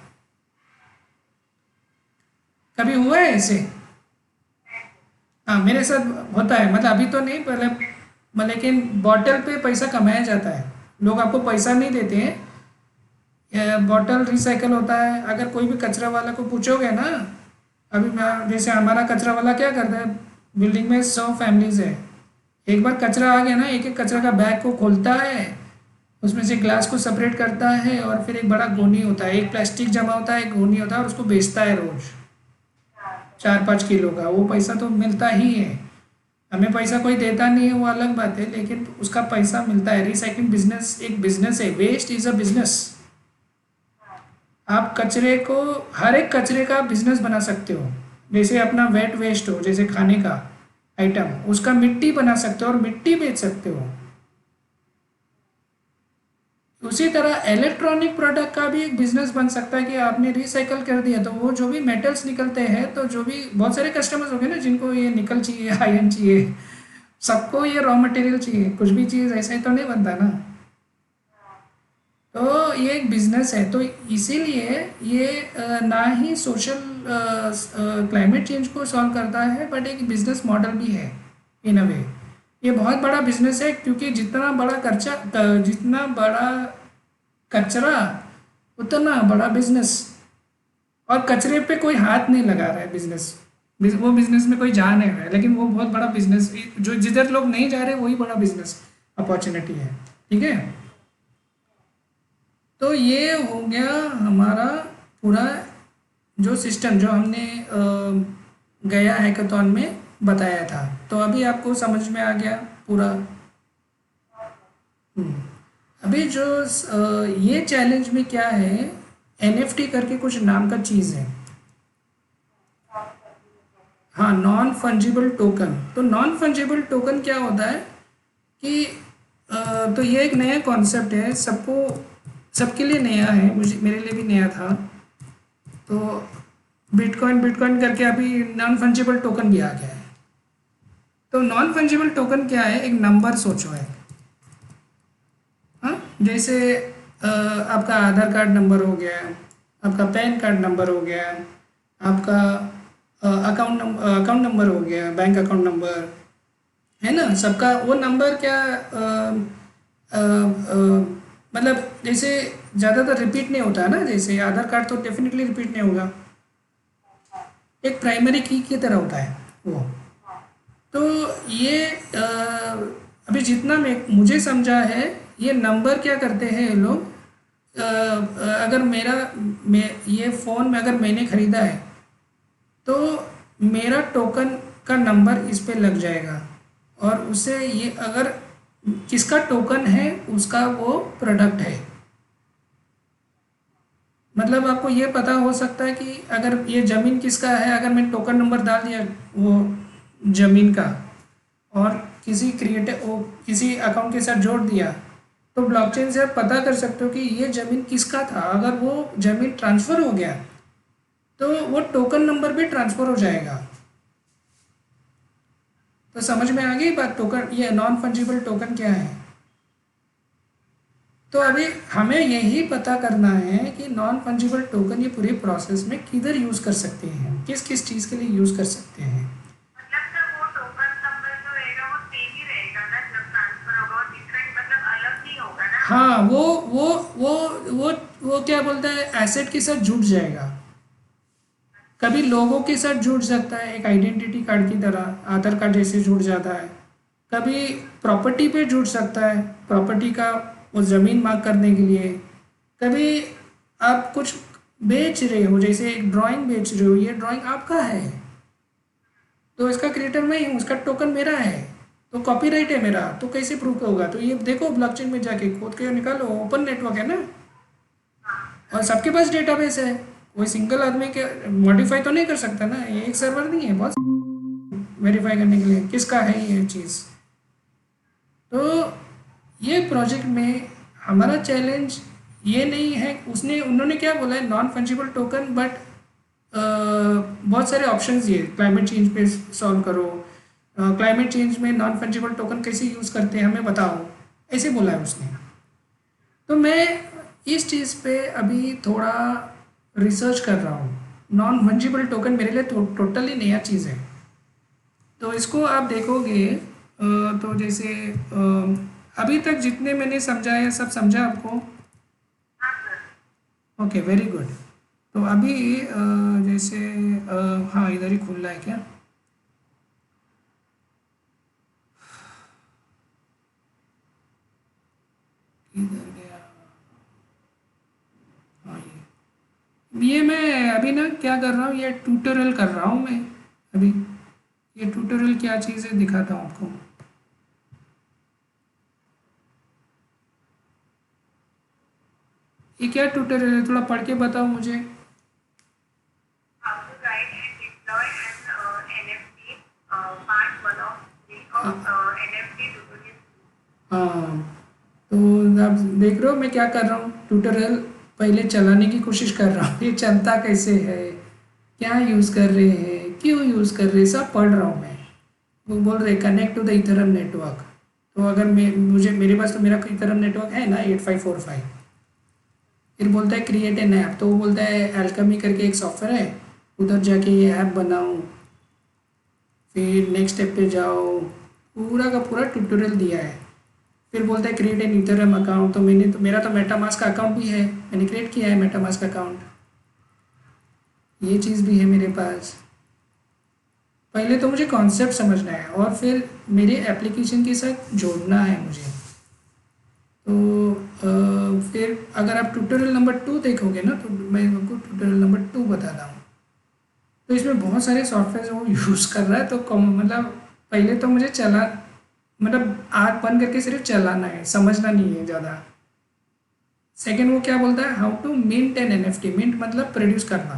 कभी हुआ है ऐसे? हाँ, मेरे साथ होता है, मतलब अभी तो नहीं, पहले लेकिन बॉटल पे पैसा कमाया जाता है। लोग आपको पैसा नहीं देते हैं, बॉटल रिसाइकल होता है। अगर कोई भी कचरा वाला को पूछोगे ना, अभी मैं जैसे हमारा कचरा वाला क्या करता है, बिल्डिंग में 100 फैमिलीज है, एक बार कचरा आ गया ना, एक एक कचरा का बैग को खोलता है, उसमें से ग्लास को सेपरेट करता है, और फिर एक बड़ा गोनी होता है, एक प्लास्टिक जमा होता है, एक गोनी होता है, और उसको बेचता है रोज 4-5 किलो का। वो पैसा तो मिलता ही है, हमें पैसा कोई देता नहीं है वो अलग बात है, लेकिन उसका पैसा मिलता है। रिसाइकलिंग बिजनेस एक बिजनेस है, वेस्ट इज अ बिजनेस। आप कचरे को, हर एक कचरे का बिजनेस बना सकते हो। जैसे अपना वेट वेस्ट हो, जैसे खाने का आइटम, उसका मिट्टी बना सकते हो और मिट्टी बेच सकते हो। उसी तरह इलेक्ट्रॉनिक प्रोडक्ट का भी एक बिजनेस बन सकता है कि आपने रिसाइकल कर दिया तो वो जो भी मेटल्स निकलते हैं, तो जो भी बहुत सारे कस्टमर्स हो गए ना जिनको ये निकल चाहिए, आयरन चाहिए, सबको ये रॉ मटेरियल चाहिए, कुछ भी चीज़ ऐसे ही तो नहीं बनता ना। तो ये एक बिजनेस है। तो इसीलिए ये ना ही सोशल क्लाइमेट चेंज को सॉल्व करता है, बट एक बिजनेस मॉडल भी है इन अ वे। ये बहुत बड़ा बिजनेस है, क्योंकि जितना बड़ा कचरा उतना बड़ा बिजनेस, और कचरे पे कोई हाथ नहीं लगा रहा है बिजनेस। वो बिजनेस में कोई जा नहीं रहा है, लेकिन वो बहुत बड़ा बिजनेस, जो जिधर लोग नहीं जा रहे वही बड़ा बिजनेस अपॉर्चुनिटी है। ठीक है, तो ये हो गया हमारा पूरा जो सिस्टम जो हमने गया हैकाथॉन में बताया था। तो अभी आपको समझ में आ गया पूरा। हम्म, अभी जो ये चैलेंज में क्या है, एनएफटी करके कुछ नाम का चीज़ है। हाँ, नॉन फंजिबल टोकन। तो नॉन फंजिबल टोकन क्या होता है कि तो ये एक नया कॉन्सेप्ट है, सबके लिए नया है, मुझे मेरे लिए भी नया था। तो बिटकॉइन बिटकॉइन करके अभी नॉन फंजिबल टोकन भी आ गया है। तो नॉन फंजिबल टोकन क्या है, एक नंबर सोचो है। हाँ, जैसे आपका आधार कार्ड नंबर हो गया, आपका पैन कार्ड नंबर हो गया, आपका अकाउंट नंबर हो गया, बैंक अकाउंट नंबर, है ना। सबका वो नंबर क्या मतलब जैसे ज़्यादातर रिपीट नहीं होता है ना, जैसे आधार कार्ड तो डेफिनेटली रिपीट नहीं होगा, एक प्राइमरी की तरह होता है वो। तो ये अभी जितना मुझे समझा है, ये नंबर क्या करते हैं ये लोग, अगर ये फ़ोन में अगर मैंने ख़रीदा है तो मेरा टोकन का नंबर इस पे लग जाएगा, और उससे ये अगर किसका टोकन है उसका वो प्रोडक्ट है। मतलब आपको ये पता हो सकता है कि अगर ये ज़मीन किसका है, अगर मैं टोकन नंबर डाल दिया वो ज़मीन का और किसी अकाउंट के साथ जोड़ दिया, तो ब्लॉकचेन से आप पता कर सकते हो कि ये ज़मीन किसका था। अगर वो ज़मीन ट्रांसफ़र हो गया तो वो टोकन नंबर भी ट्रांसफ़र हो जाएगा। तो समझ में आ गई बात, टोकन ये नॉन फंजिबल टोकन क्या है। तो अभी हमें यही पता करना है कि नॉन फंजिबल टोकन ये पूरे प्रोसेस में किधर यूज़ कर सकते हैं, किस किस चीज़ के लिए यूज़ कर सकते हैं। मतलब ना वो टोकन नंबर जो रहेगा वो सेम ही रहेगा ना, जब ट्रांसफर होगा और डिफरेंट मतलब अलग नहीं होगा ना। हाँ, वो क्या बोलता है, एसेट के साथ जुड़ जाएगा। कभी लोगों के साथ जुड़ सकता है, एक आइडेंटिटी कार्ड की तरह, आधार कार्ड जैसे जुड़ जाता है। कभी प्रॉपर्टी पे जुड़ सकता है, प्रॉपर्टी का वो ज़मीन मार्क करने के लिए। कभी आप कुछ बेच रहे हो, जैसे एक ड्राइंग बेच रहे हो, ये ड्राइंग आपका है तो इसका क्रिएटर मैं ही हूँ, उसका टोकन मेरा है, तो कॉपीराइट है मेरा, तो कैसे प्रूव होगा। तो ये देखो ब्लॉकचेन में जाके खोद के निकालो, ओपन नेटवर्क है ना, और सबके पास डेटाबेस है। कोई सिंगल आदमी के मॉडिफाई तो नहीं कर सकता ना, ये एक सर्वर नहीं है बहुत वेरीफाई करने के लिए किसका है ये चीज़। तो ये प्रोजेक्ट में हमारा चैलेंज ये नहीं है, उन्होंने क्या बोला है, नॉन फंजिबल टोकन, बट बहुत सारे ऑप्शंस दिए, क्लाइमेट चेंज पे सॉल्व करो, क्लाइमेट चेंज में नॉन फंजिबल टोकन कैसे यूज़ करते हैं हमें बताओ, ऐसे बोला है उसने। तो मैं इस चीज़ पे अभी थोड़ा रिसर्च कर रहा हूँ। नॉन फंजिबल टोकन मेरे लिए टोटली नया चीज़ है। तो इसको आप देखोगे तो जैसे अभी तक जितने मैंने समझा है सब समझा आपको। Okay, very good. तो अभी जैसे हाँ, इधर ही खुल रहा है क्या, इधर गया। हाँ, ये मैं अभी ना क्या कर रहा हूँ, ये ट्यूटोरियल कर रहा हूँ मैं अभी। ये ट्यूटोरियल क्या चीज़ है दिखाता हूँ आपको। ये क्या ट्यूटोरियल है, थोड़ा पढ़ के बताओ मुझे। How to write and deploy an NFT, part 1 of NFT tutorial. हाँ, तो आप देख रहे हो मैं क्या कर रहा हूँ, ट्यूटोरियल पहले चलाने की कोशिश कर रहा हूँ, ये चलता कैसे है, क्या यूज़ कर रहे हैं, क्यों यूज़ कर रहे हैं, सब पढ़ रहा हूँ मैं। वो बोल रहे कनेक्ट टू द इथरम नेटवर्क, तो अगर मेरे पास तो मेरा इथरम नेटवर्क है ना 8545। फिर बोलता है क्रिएट एन ऐप, तो वो बोलता है एल्केमी करके एक सॉफ्टवेयर है, उधर जाके ये ऐप बनाओ, फिर नेक्स्ट स्टेप पे जाओ, पूरा का पूरा ट्यूटोरियल दिया है। फिर बोलता है क्रिएट एन इथरम अकाउंट, तो मेरा तो मेटामास्क का अकाउंट भी है, मैंने क्रिएट किया है मेटामास्क अकाउंट, ये चीज़ भी है मेरे पास। पहले तो मुझे कॉन्सेप्ट समझना है और फिर मेरे एप्लीकेशन के साथ जोड़ना है मुझे। तो फिर अगर आप ट्यूटोरियल नंबर 2 देखोगे ना, तो मैं आपको ट्यूटोरियल नंबर 2 बताता हूँ। तो इसमें बहुत सारे सॉफ्टवेयर वो यूज़ कर रहा है, तो मतलब पहले तो मुझे मतलब आँख बंद करके सिर्फ चलाना है, समझना नहीं है ज़्यादा। सेकेंड वो क्या बोलता है, how to mint an NFT। Mint मतलब प्रोड्यूस करना,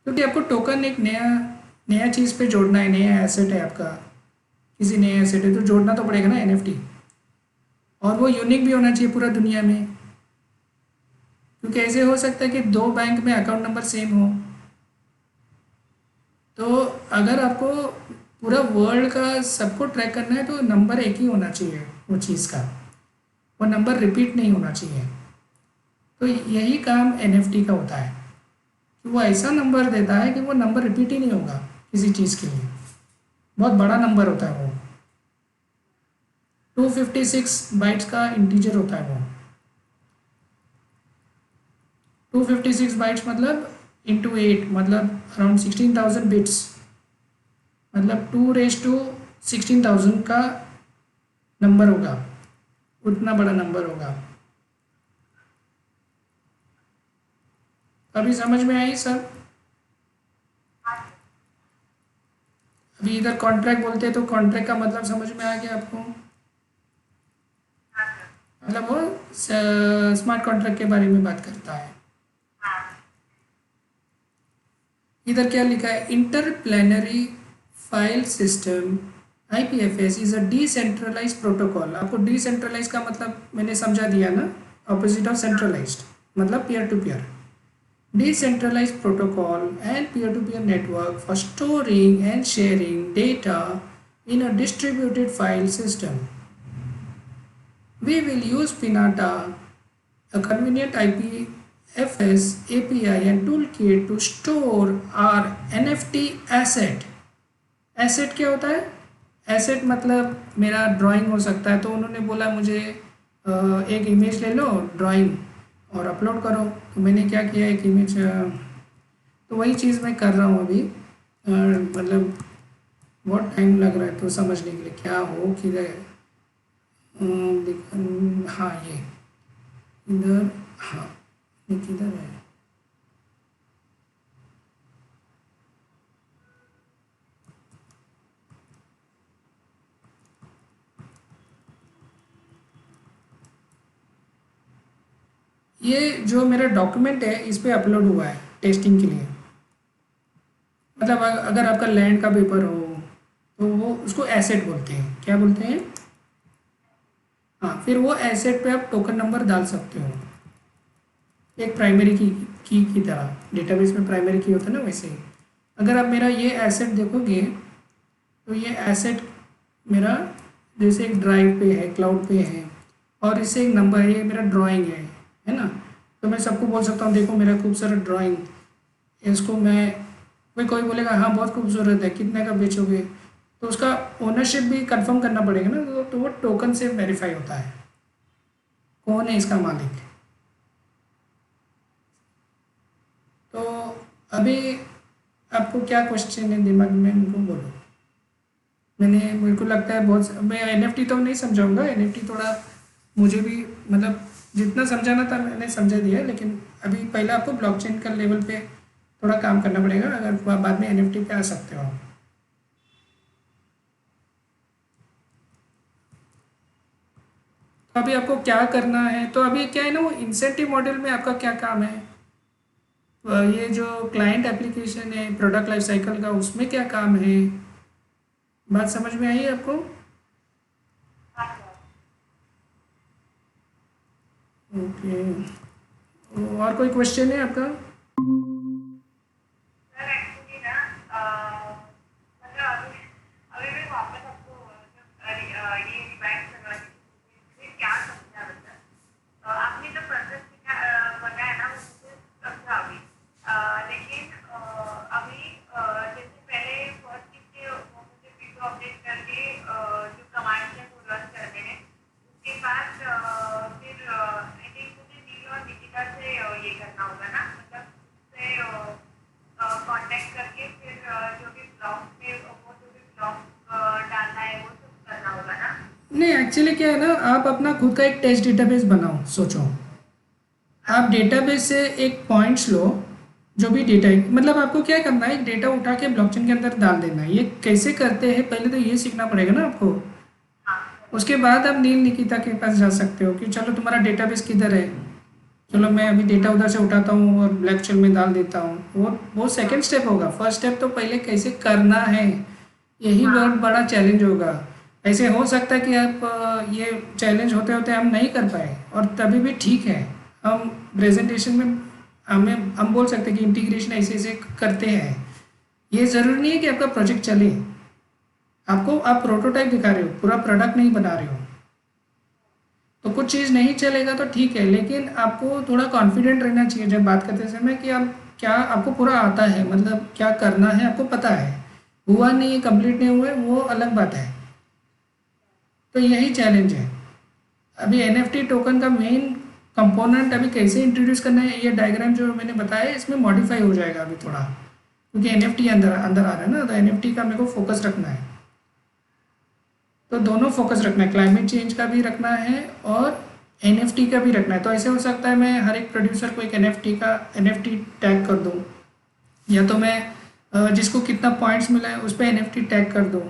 क्योंकि आपको टोकन एक नया नया चीज़ पे जोड़ना है, नया एसेट है आपका, किसी नया एसेट है तो जोड़ना तो पड़ेगा ना NFT। और वो यूनिक भी होना चाहिए पूरा दुनिया में, क्योंकि ऐसे हो सकता है कि 2 बैंक में अकाउंट नंबर सेम हो। तो अगर आपको पूरा वर्ल्ड का सबको ट्रैक करना है तो नंबर एक ही होना चाहिए वो चीज़ का, वो नंबर रिपीट नहीं होना चाहिए। तो यही काम NFT का होता है कि वो ऐसा नंबर देता है कि वो नंबर रिपीट ही नहीं होगा किसी चीज़ के लिए। बहुत बड़ा नंबर होता है वो, 256 बाइट्स का इंटीजर होता है वो। 256 बाइट्स मतलब इंटू 8 मतलब अराउंड 16,000 बिट्स, मतलब 2 रेज़ टू 16,000 का नंबर होगा, उतना बड़ा नंबर होगा। अभी समझ में आई सब? अभी इधर कॉन्ट्रैक्ट बोलते हैं तो कॉन्ट्रैक्ट का मतलब समझ में आ गया आपको? मतलब वो स्मार्ट कॉन्ट्रैक्ट के बारे में बात करता है। इधर क्या लिखा है, interplanetary file system IPFS is a decentralise protocol. आपको डिसेंट्रलाइज का मतलब मैंने समझा दिया ना, ऑपोजिट ऑफ सेंट्रलाइज्ड, मतलब peer to peer. Decentralized protocol and peer-to-peer network for storing and sharing data in a distributed file system. We will use Pinata, a convenient IPFS API and toolkit to store our NFT asset. Asset क्या होता है? Asset मतलब मेरा drawing हो सकता है, तो उन्होंने बोला मुझे एक इमेज ले लो ड्राइंग और अपलोड करो। तो मैंने क्या किया, एक इमेज, तो वही चीज़ मैं कर रहा हूँ अभी। मतलब बहुत टाइम लग रहा है तो समझने के लिए क्या हो किधर, हाँ ये इधर, हाँ ये किधर है। ये जो मेरा डॉक्यूमेंट है इस पे अपलोड हुआ है टेस्टिंग के लिए। मतलब अगर आपका लैंड का पेपर हो तो वो उसको एसेट बोलते हैं, क्या बोलते हैं, हाँ। फिर वो एसेट पे आप टोकन नंबर डाल सकते हो, एक प्राइमरी की तरह, डेटाबेस में प्राइमरी की होता है ना वैसे ही। अगर आप मेरा ये एसेट देखोगे तो ये एसेट मेरा जैसे एक ड्राइव पे है, क्लाउड पे है, और इससे एक नंबर है, ये मेरा ड्राइंग है ना। तो मैं सबको बोल सकता हूँ देखो मेरा खूबसूरत ड्राइंग, इसको मैं, कोई बोलेगा हाँ बहुत खूबसूरत है, कितने का बेचोगे, तो उसका ओनरशिप भी कंफर्म करना पड़ेगा ना। तो वो टोकन से वेरीफाई होता है कौन है इसका मालिक। तो अभी आपको क्या क्वेश्चन है दिमाग में, उनको बोलो। मेरे को लगता है बहुत, मैं NFT तो नहीं समझाऊंगा, NFT थोड़ा मुझे भी मतलब जितना समझाना था मैंने समझा दिया, लेकिन अभी पहले आपको ब्लॉकचेन का लेवल पे थोड़ा काम करना पड़ेगा, अगर बाद में NFT पे आ सकते हो आप। तो अभी आपको क्या करना है, तो अभी क्या है ना, वो इंसेंटिव मॉडल में आपका क्या काम है, ये जो क्लाइंट एप्लीकेशन है प्रोडक्ट लाइफ साइकिल का, उसमें क्या काम है, बात समझ में आई आपको? ओके, और कोई क्वेश्चन है आपका? सर एक्चुअली ना मतलब अभी अभी मैं वापस आपको ये रिवाइज करवा दी क्या समझा मतलब आपने जो प्रोसेस बताया ना वो मुझे समझा अभी लेकिन अभी जैसे पहले फर्स्ट चीज के वो मुझे वीडियो अपडेट करके जो कमांड है वो रन करने हैं, उसके बाद फिर आई थिंक मुझे नील और निकिता से ये करना होगा ना, मतलब एक्चुअली क्या है ना, आप अपना खुद का एक टेस्ट डेटाबेस बनाओ। सोचो आप डेटाबेस से एक पॉइंट्स लो, जो भी डेटा है, मतलब आपको क्या करना है, एक डेटा उठा के ब्लॉकचेन के अंदर डाल देना है। ये कैसे करते हैं पहले तो ये सीखना पड़ेगा ना आपको। उसके बाद आप नील निकिता के पास जा सकते हो कि चलो तुम्हारा डेटाबेस किधर है, चलो मैं अभी डेटा उधर से उठाता हूँ और ब्लॉकचेन में डाल देता हूँ। वो सेकंड स्टेप होगा। फर्स्ट स्टेप तो पहले कैसे करना है, यही बहुत बड़ा चैलेंज होगा। ऐसे हो सकता है कि आप ये चैलेंज होते होते हम नहीं कर पाए, और तभी भी ठीक है। हम प्रेजेंटेशन में हम बोल सकते हैं कि इंटीग्रेशन ऐसे ऐसे करते हैं। ये ज़रूरी नहीं है कि आपका प्रोजेक्ट चले। आप प्रोटोटाइप दिखा रहे हो, पूरा प्रोडक्ट नहीं बना रहे हो। तो कुछ चीज़ नहीं चलेगा तो ठीक है, लेकिन आपको थोड़ा कॉन्फिडेंट रहना चाहिए जब बात करते समय कि आप क्या, आपको पूरा आता है, मतलब क्या करना है आपको पता है। हुआ नहीं, कंप्लीट नहीं हुआ, वो अलग बात है। तो यही चैलेंज है। अभी NFT टोकन का मेन कंपोनेंट अभी कैसे इंट्रोड्यूस करना है, ये डायग्राम जो मैंने बताया है इसमें मॉडिफाई हो जाएगा अभी थोड़ा, क्योंकि NFT अंदर अंदर आ रहा है ना, तो NFT का मेरे को फोकस रखना है। तो दोनों फोकस रखना है, क्लाइमेट चेंज का भी रखना है और NFT का भी रखना है। तो ऐसे हो सकता है मैं हर एक प्रोड्यूसर को एक NFT टैग कर दूँ, या तो मैं जिसको कितना पॉइंट्स मिला है उस पर NFT टैग कर दूँ।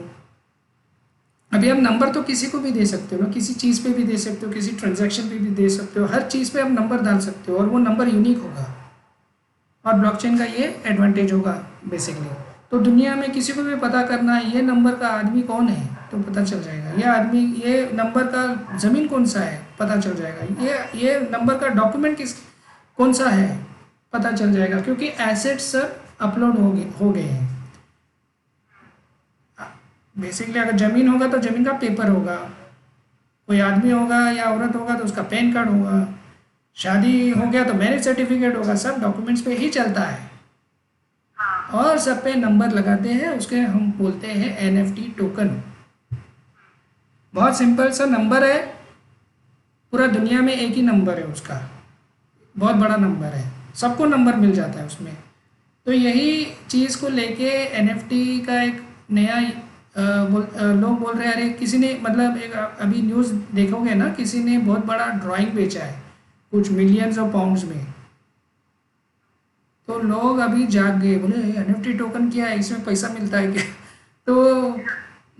अभी आप नंबर तो किसी को भी दे सकते हो ना, किसी चीज़ पे भी दे सकते हो, किसी ट्रांजैक्शन पे भी दे सकते हो, हर चीज़ पे आप नंबर डाल सकते हो और वो नंबर यूनिक होगा। और ब्लॉकचेन का ये एडवांटेज होगा बेसिकली। तो दुनिया में किसी को भी पता करना है ये नंबर का आदमी कौन है तो पता चल जाएगा, ये नंबर का ज़मीन कौन सा है पता चल जाएगा, ये नंबर का डॉक्यूमेंट कौन सा है पता चल जाएगा, क्योंकि एसेट्स सब अपलोड हो गए हैं। बेसिकली अगर ज़मीन होगा तो ज़मीन का पेपर होगा, कोई आदमी होगा या औरत होगा तो उसका पैन कार्ड होगा, शादी हो गया तो मैरिज सर्टिफिकेट होगा, सब डॉक्यूमेंट्स पे ही चलता है। और सब पे नंबर लगाते हैं, उसके हम बोलते हैं NFT टोकन। बहुत सिंपल सा नंबर है, पूरा दुनिया में एक ही नंबर है उसका, बहुत बड़ा नंबर है, सबको नंबर मिल जाता है उसमें। तो यही चीज़ को लेके NFT का एक नया लोग बोल रहे हैं, अरे किसी ने, मतलब एक अभी न्यूज़ देखोगे ना, किसी ने बहुत बड़ा ड्राइंग बेचा है कुछ मिलियंस ऑफ पाउंड्स में। तो लोग अभी जाग गए, बोले NFT टोकन क्या है, इसमें पैसा मिलता है क्या? तो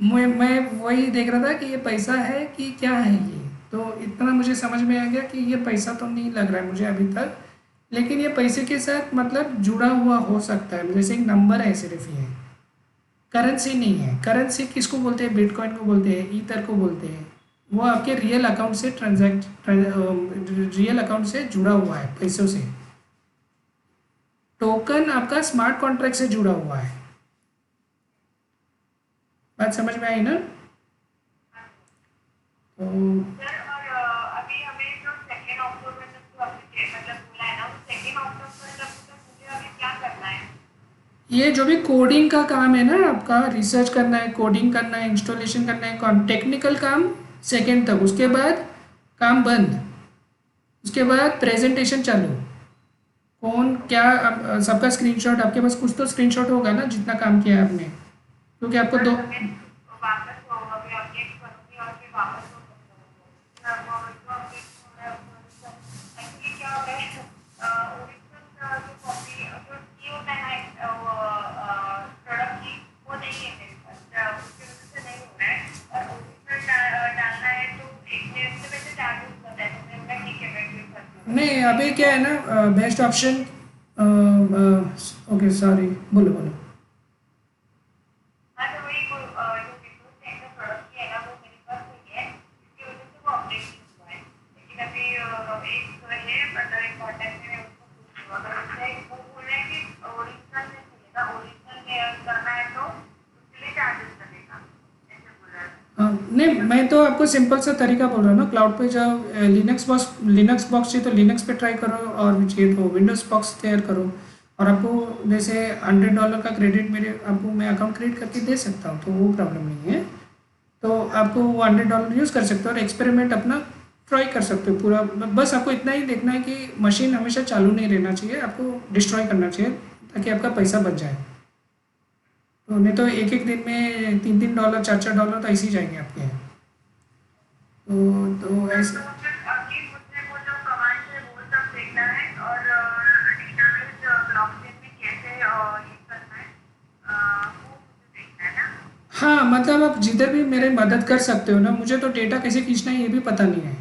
मैं वही देख रहा था कि ये पैसा है कि क्या है ये। तो इतना मुझे समझ में आ गया कि ये पैसा तो नहीं लग रहा है मुझे अभी तक, लेकिन ये पैसे के साथ मतलब जुड़ा हुआ हो सकता है, जैसे एक नंबर है सिर्फ, ये करेंसी नहीं है। करेंसी किसको बोलते हैं? बिटकॉइन को बोलते हैं, ईथर को बोलते हैं। वो आपके रियल अकाउंट से रियल अकाउंट से जुड़ा हुआ है पैसों से। टोकन आपका स्मार्ट कॉन्ट्रैक्ट से जुड़ा हुआ है। बात समझ में आई ना? तो सर, और अभी हमें जो 2 अक्टूबर तक जो आपने मतलब बोला है ना, उस 2 अक्टूबर तक मुझे अभी क्या करना है? ये जो भी कोडिंग का काम है ना आपका, रिसर्च करना है, कोडिंग करना है, इंस्टॉलेशन करना है, टेक्निकल काम 2 तक, उसके बाद काम बंद। उसके बाद प्रेजेंटेशन चालू। कौन क्या सबका स्क्रीनशॉट, आपके पास कुछ तो स्क्रीनशॉट होगा ना जितना काम किया है आपने, क्योंकि आपको सर, दो हमें वापस हो अभी अपडेट करूँगी और फिर वापस हो एक्चुअली क्या हो रहा है, ओरिजिनल जो कॉपी जो की होता है ना प्रोडक्ट की, वो नहीं है मेरे पास, उसकी वजह से नहीं हो रहा है। और ओरिजिनल डालना है तो एक डेढ़ से वैसे चार्जेस होता है, तो मैं बोला ठीक है मैं क्लिक करती हूँ। नहीं, अभी क्या है ना, बेस्ट ऑप्शन, ओके सॉरी, बोलो बोलो। हाँ, तो वही जो विंडोज 10 का प्रोडक्ट की है ना, वो मेरे पास नहीं है, इसकी वजह से वो अपडेट नहीं हुआ है। लेकिन अभी एक है, मतलब एक कॉन्टैक्ट में उसको पूछूंगा, अगर उससे वो बोल रहे हैं कि ओरिजिनल में चाहिए ना, ओरिजिनल में करना है तो उसके लिए चार्जेस लगेगा, ऐसे बोल रहा है। नहीं, मैं तो आपको सिंपल सा तरीका बोल रहा हूँ ना, क्लाउड पे जाओ, लिनक्स बॉक्स चाहिए तो लिनक्स पे ट्राई करो, और चाहिए तो विंडोज़ बॉक्स तैयार करो। और आपको जैसे $100 का क्रेडिट आपको मैं अकाउंट क्रिएट करके दे सकता हूँ, तो वो प्रॉब्लम नहीं है। तो आपको वो $100 यूज़ कर सकते हो और एक्सपेरिमेंट अपना ट्राई कर सकते हो पूरा। बस आपको इतना ही देखना है कि मशीन हमेशा चालू नहीं रहना चाहिए, आपको डिस्ट्रॉय करना चाहिए ताकि आपका पैसा बच जाए। तो नहीं तो एक एक दिन में $3-3 $4-4 तो ऐसे ही जाएंगे आपके। तो ऐसे तो अभी मुझे वो जो कमांड है वो सब देखना है और डेटाबेस ब्लॉकचेन में कैसे ये करना है वो मुझे देखना है ना। हाँ, मतलब आप जिधर भी मेरी मदद कर सकते हो ना, मुझे तो डेटा कैसे खींचना है ये भी पता नहीं है।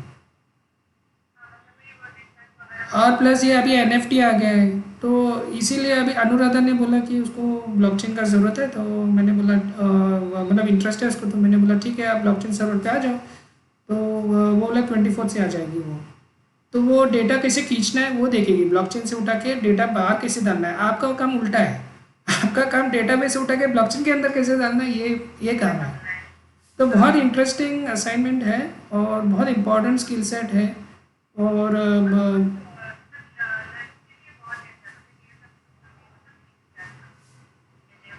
मतलब ये वो रिसर्च वगैरह और करना प्लस ये पड़ेगा। अभी एनएफटी आ गया है, तो इसीलिए अभी अनुराधा ने बोला कि उसको ब्लॉकचेन का ज़रूरत है, तो मैंने बोला मतलब इंटरेस्ट है उसको, तो मैंने बोला ठीक है आप ब्लॉकचेन सर्वर पे आ जाओ। तो वो बोला 24 से आ जाएगी वो। तो वो डेटा कैसे खींचना है वो देखेगी, ब्लॉकचेन से उठा के डेटा बाहर कैसे डालना है। आपका काम उल्टा है, आपका काम डेटाबेस से उठा के ब्लॉकचेन के अंदर कैसे डालना है, ये काम है। करना है। तो बहुत हाँ इंटरेस्टिंग असाइनमेंट है और बहुत इम्पोर्टेंट स्किल सेट है। और लड़की के लिए बहुत अच्छा है ये सब अभी मतलब सीख जाना जैसे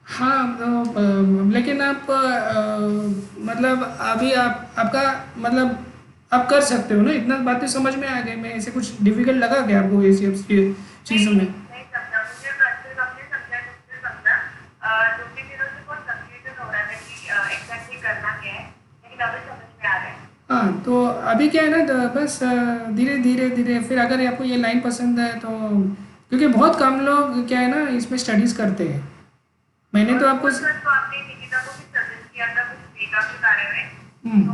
हाँ, लेकिन आप मतलब अभी आप आपका मतलब आप कर सकते हो ना, इतना बातें समझ में आ गई। मैं ऐसे कुछ डिफिकल्ट लगा क्या आपको ऐसी नहीं चीज़ों नहीं में? नहीं समझा मुझे कंफ्यूज हमने समझा तुमसे समझा 2-3 दिनों से बहुत कंफ्यूजन हो रहा था कि एग्जैक्टली करना क्या है लेकिन अभी समझ में आ रहा है। हाँ, तो अभी क्या है ना, तो बस धीरे धीरे धीरे फिर अगर आपको ये लाइन पसंद है तो, क्योंकि बहुत कम लोग क्या है ना इसमें स्टडीज़ करते हैं। मैंने और तो आपको कोर्स तो आपने निकिता को भी सजेस्ट किया था कुछ मेगा के बारे में हम्म, तो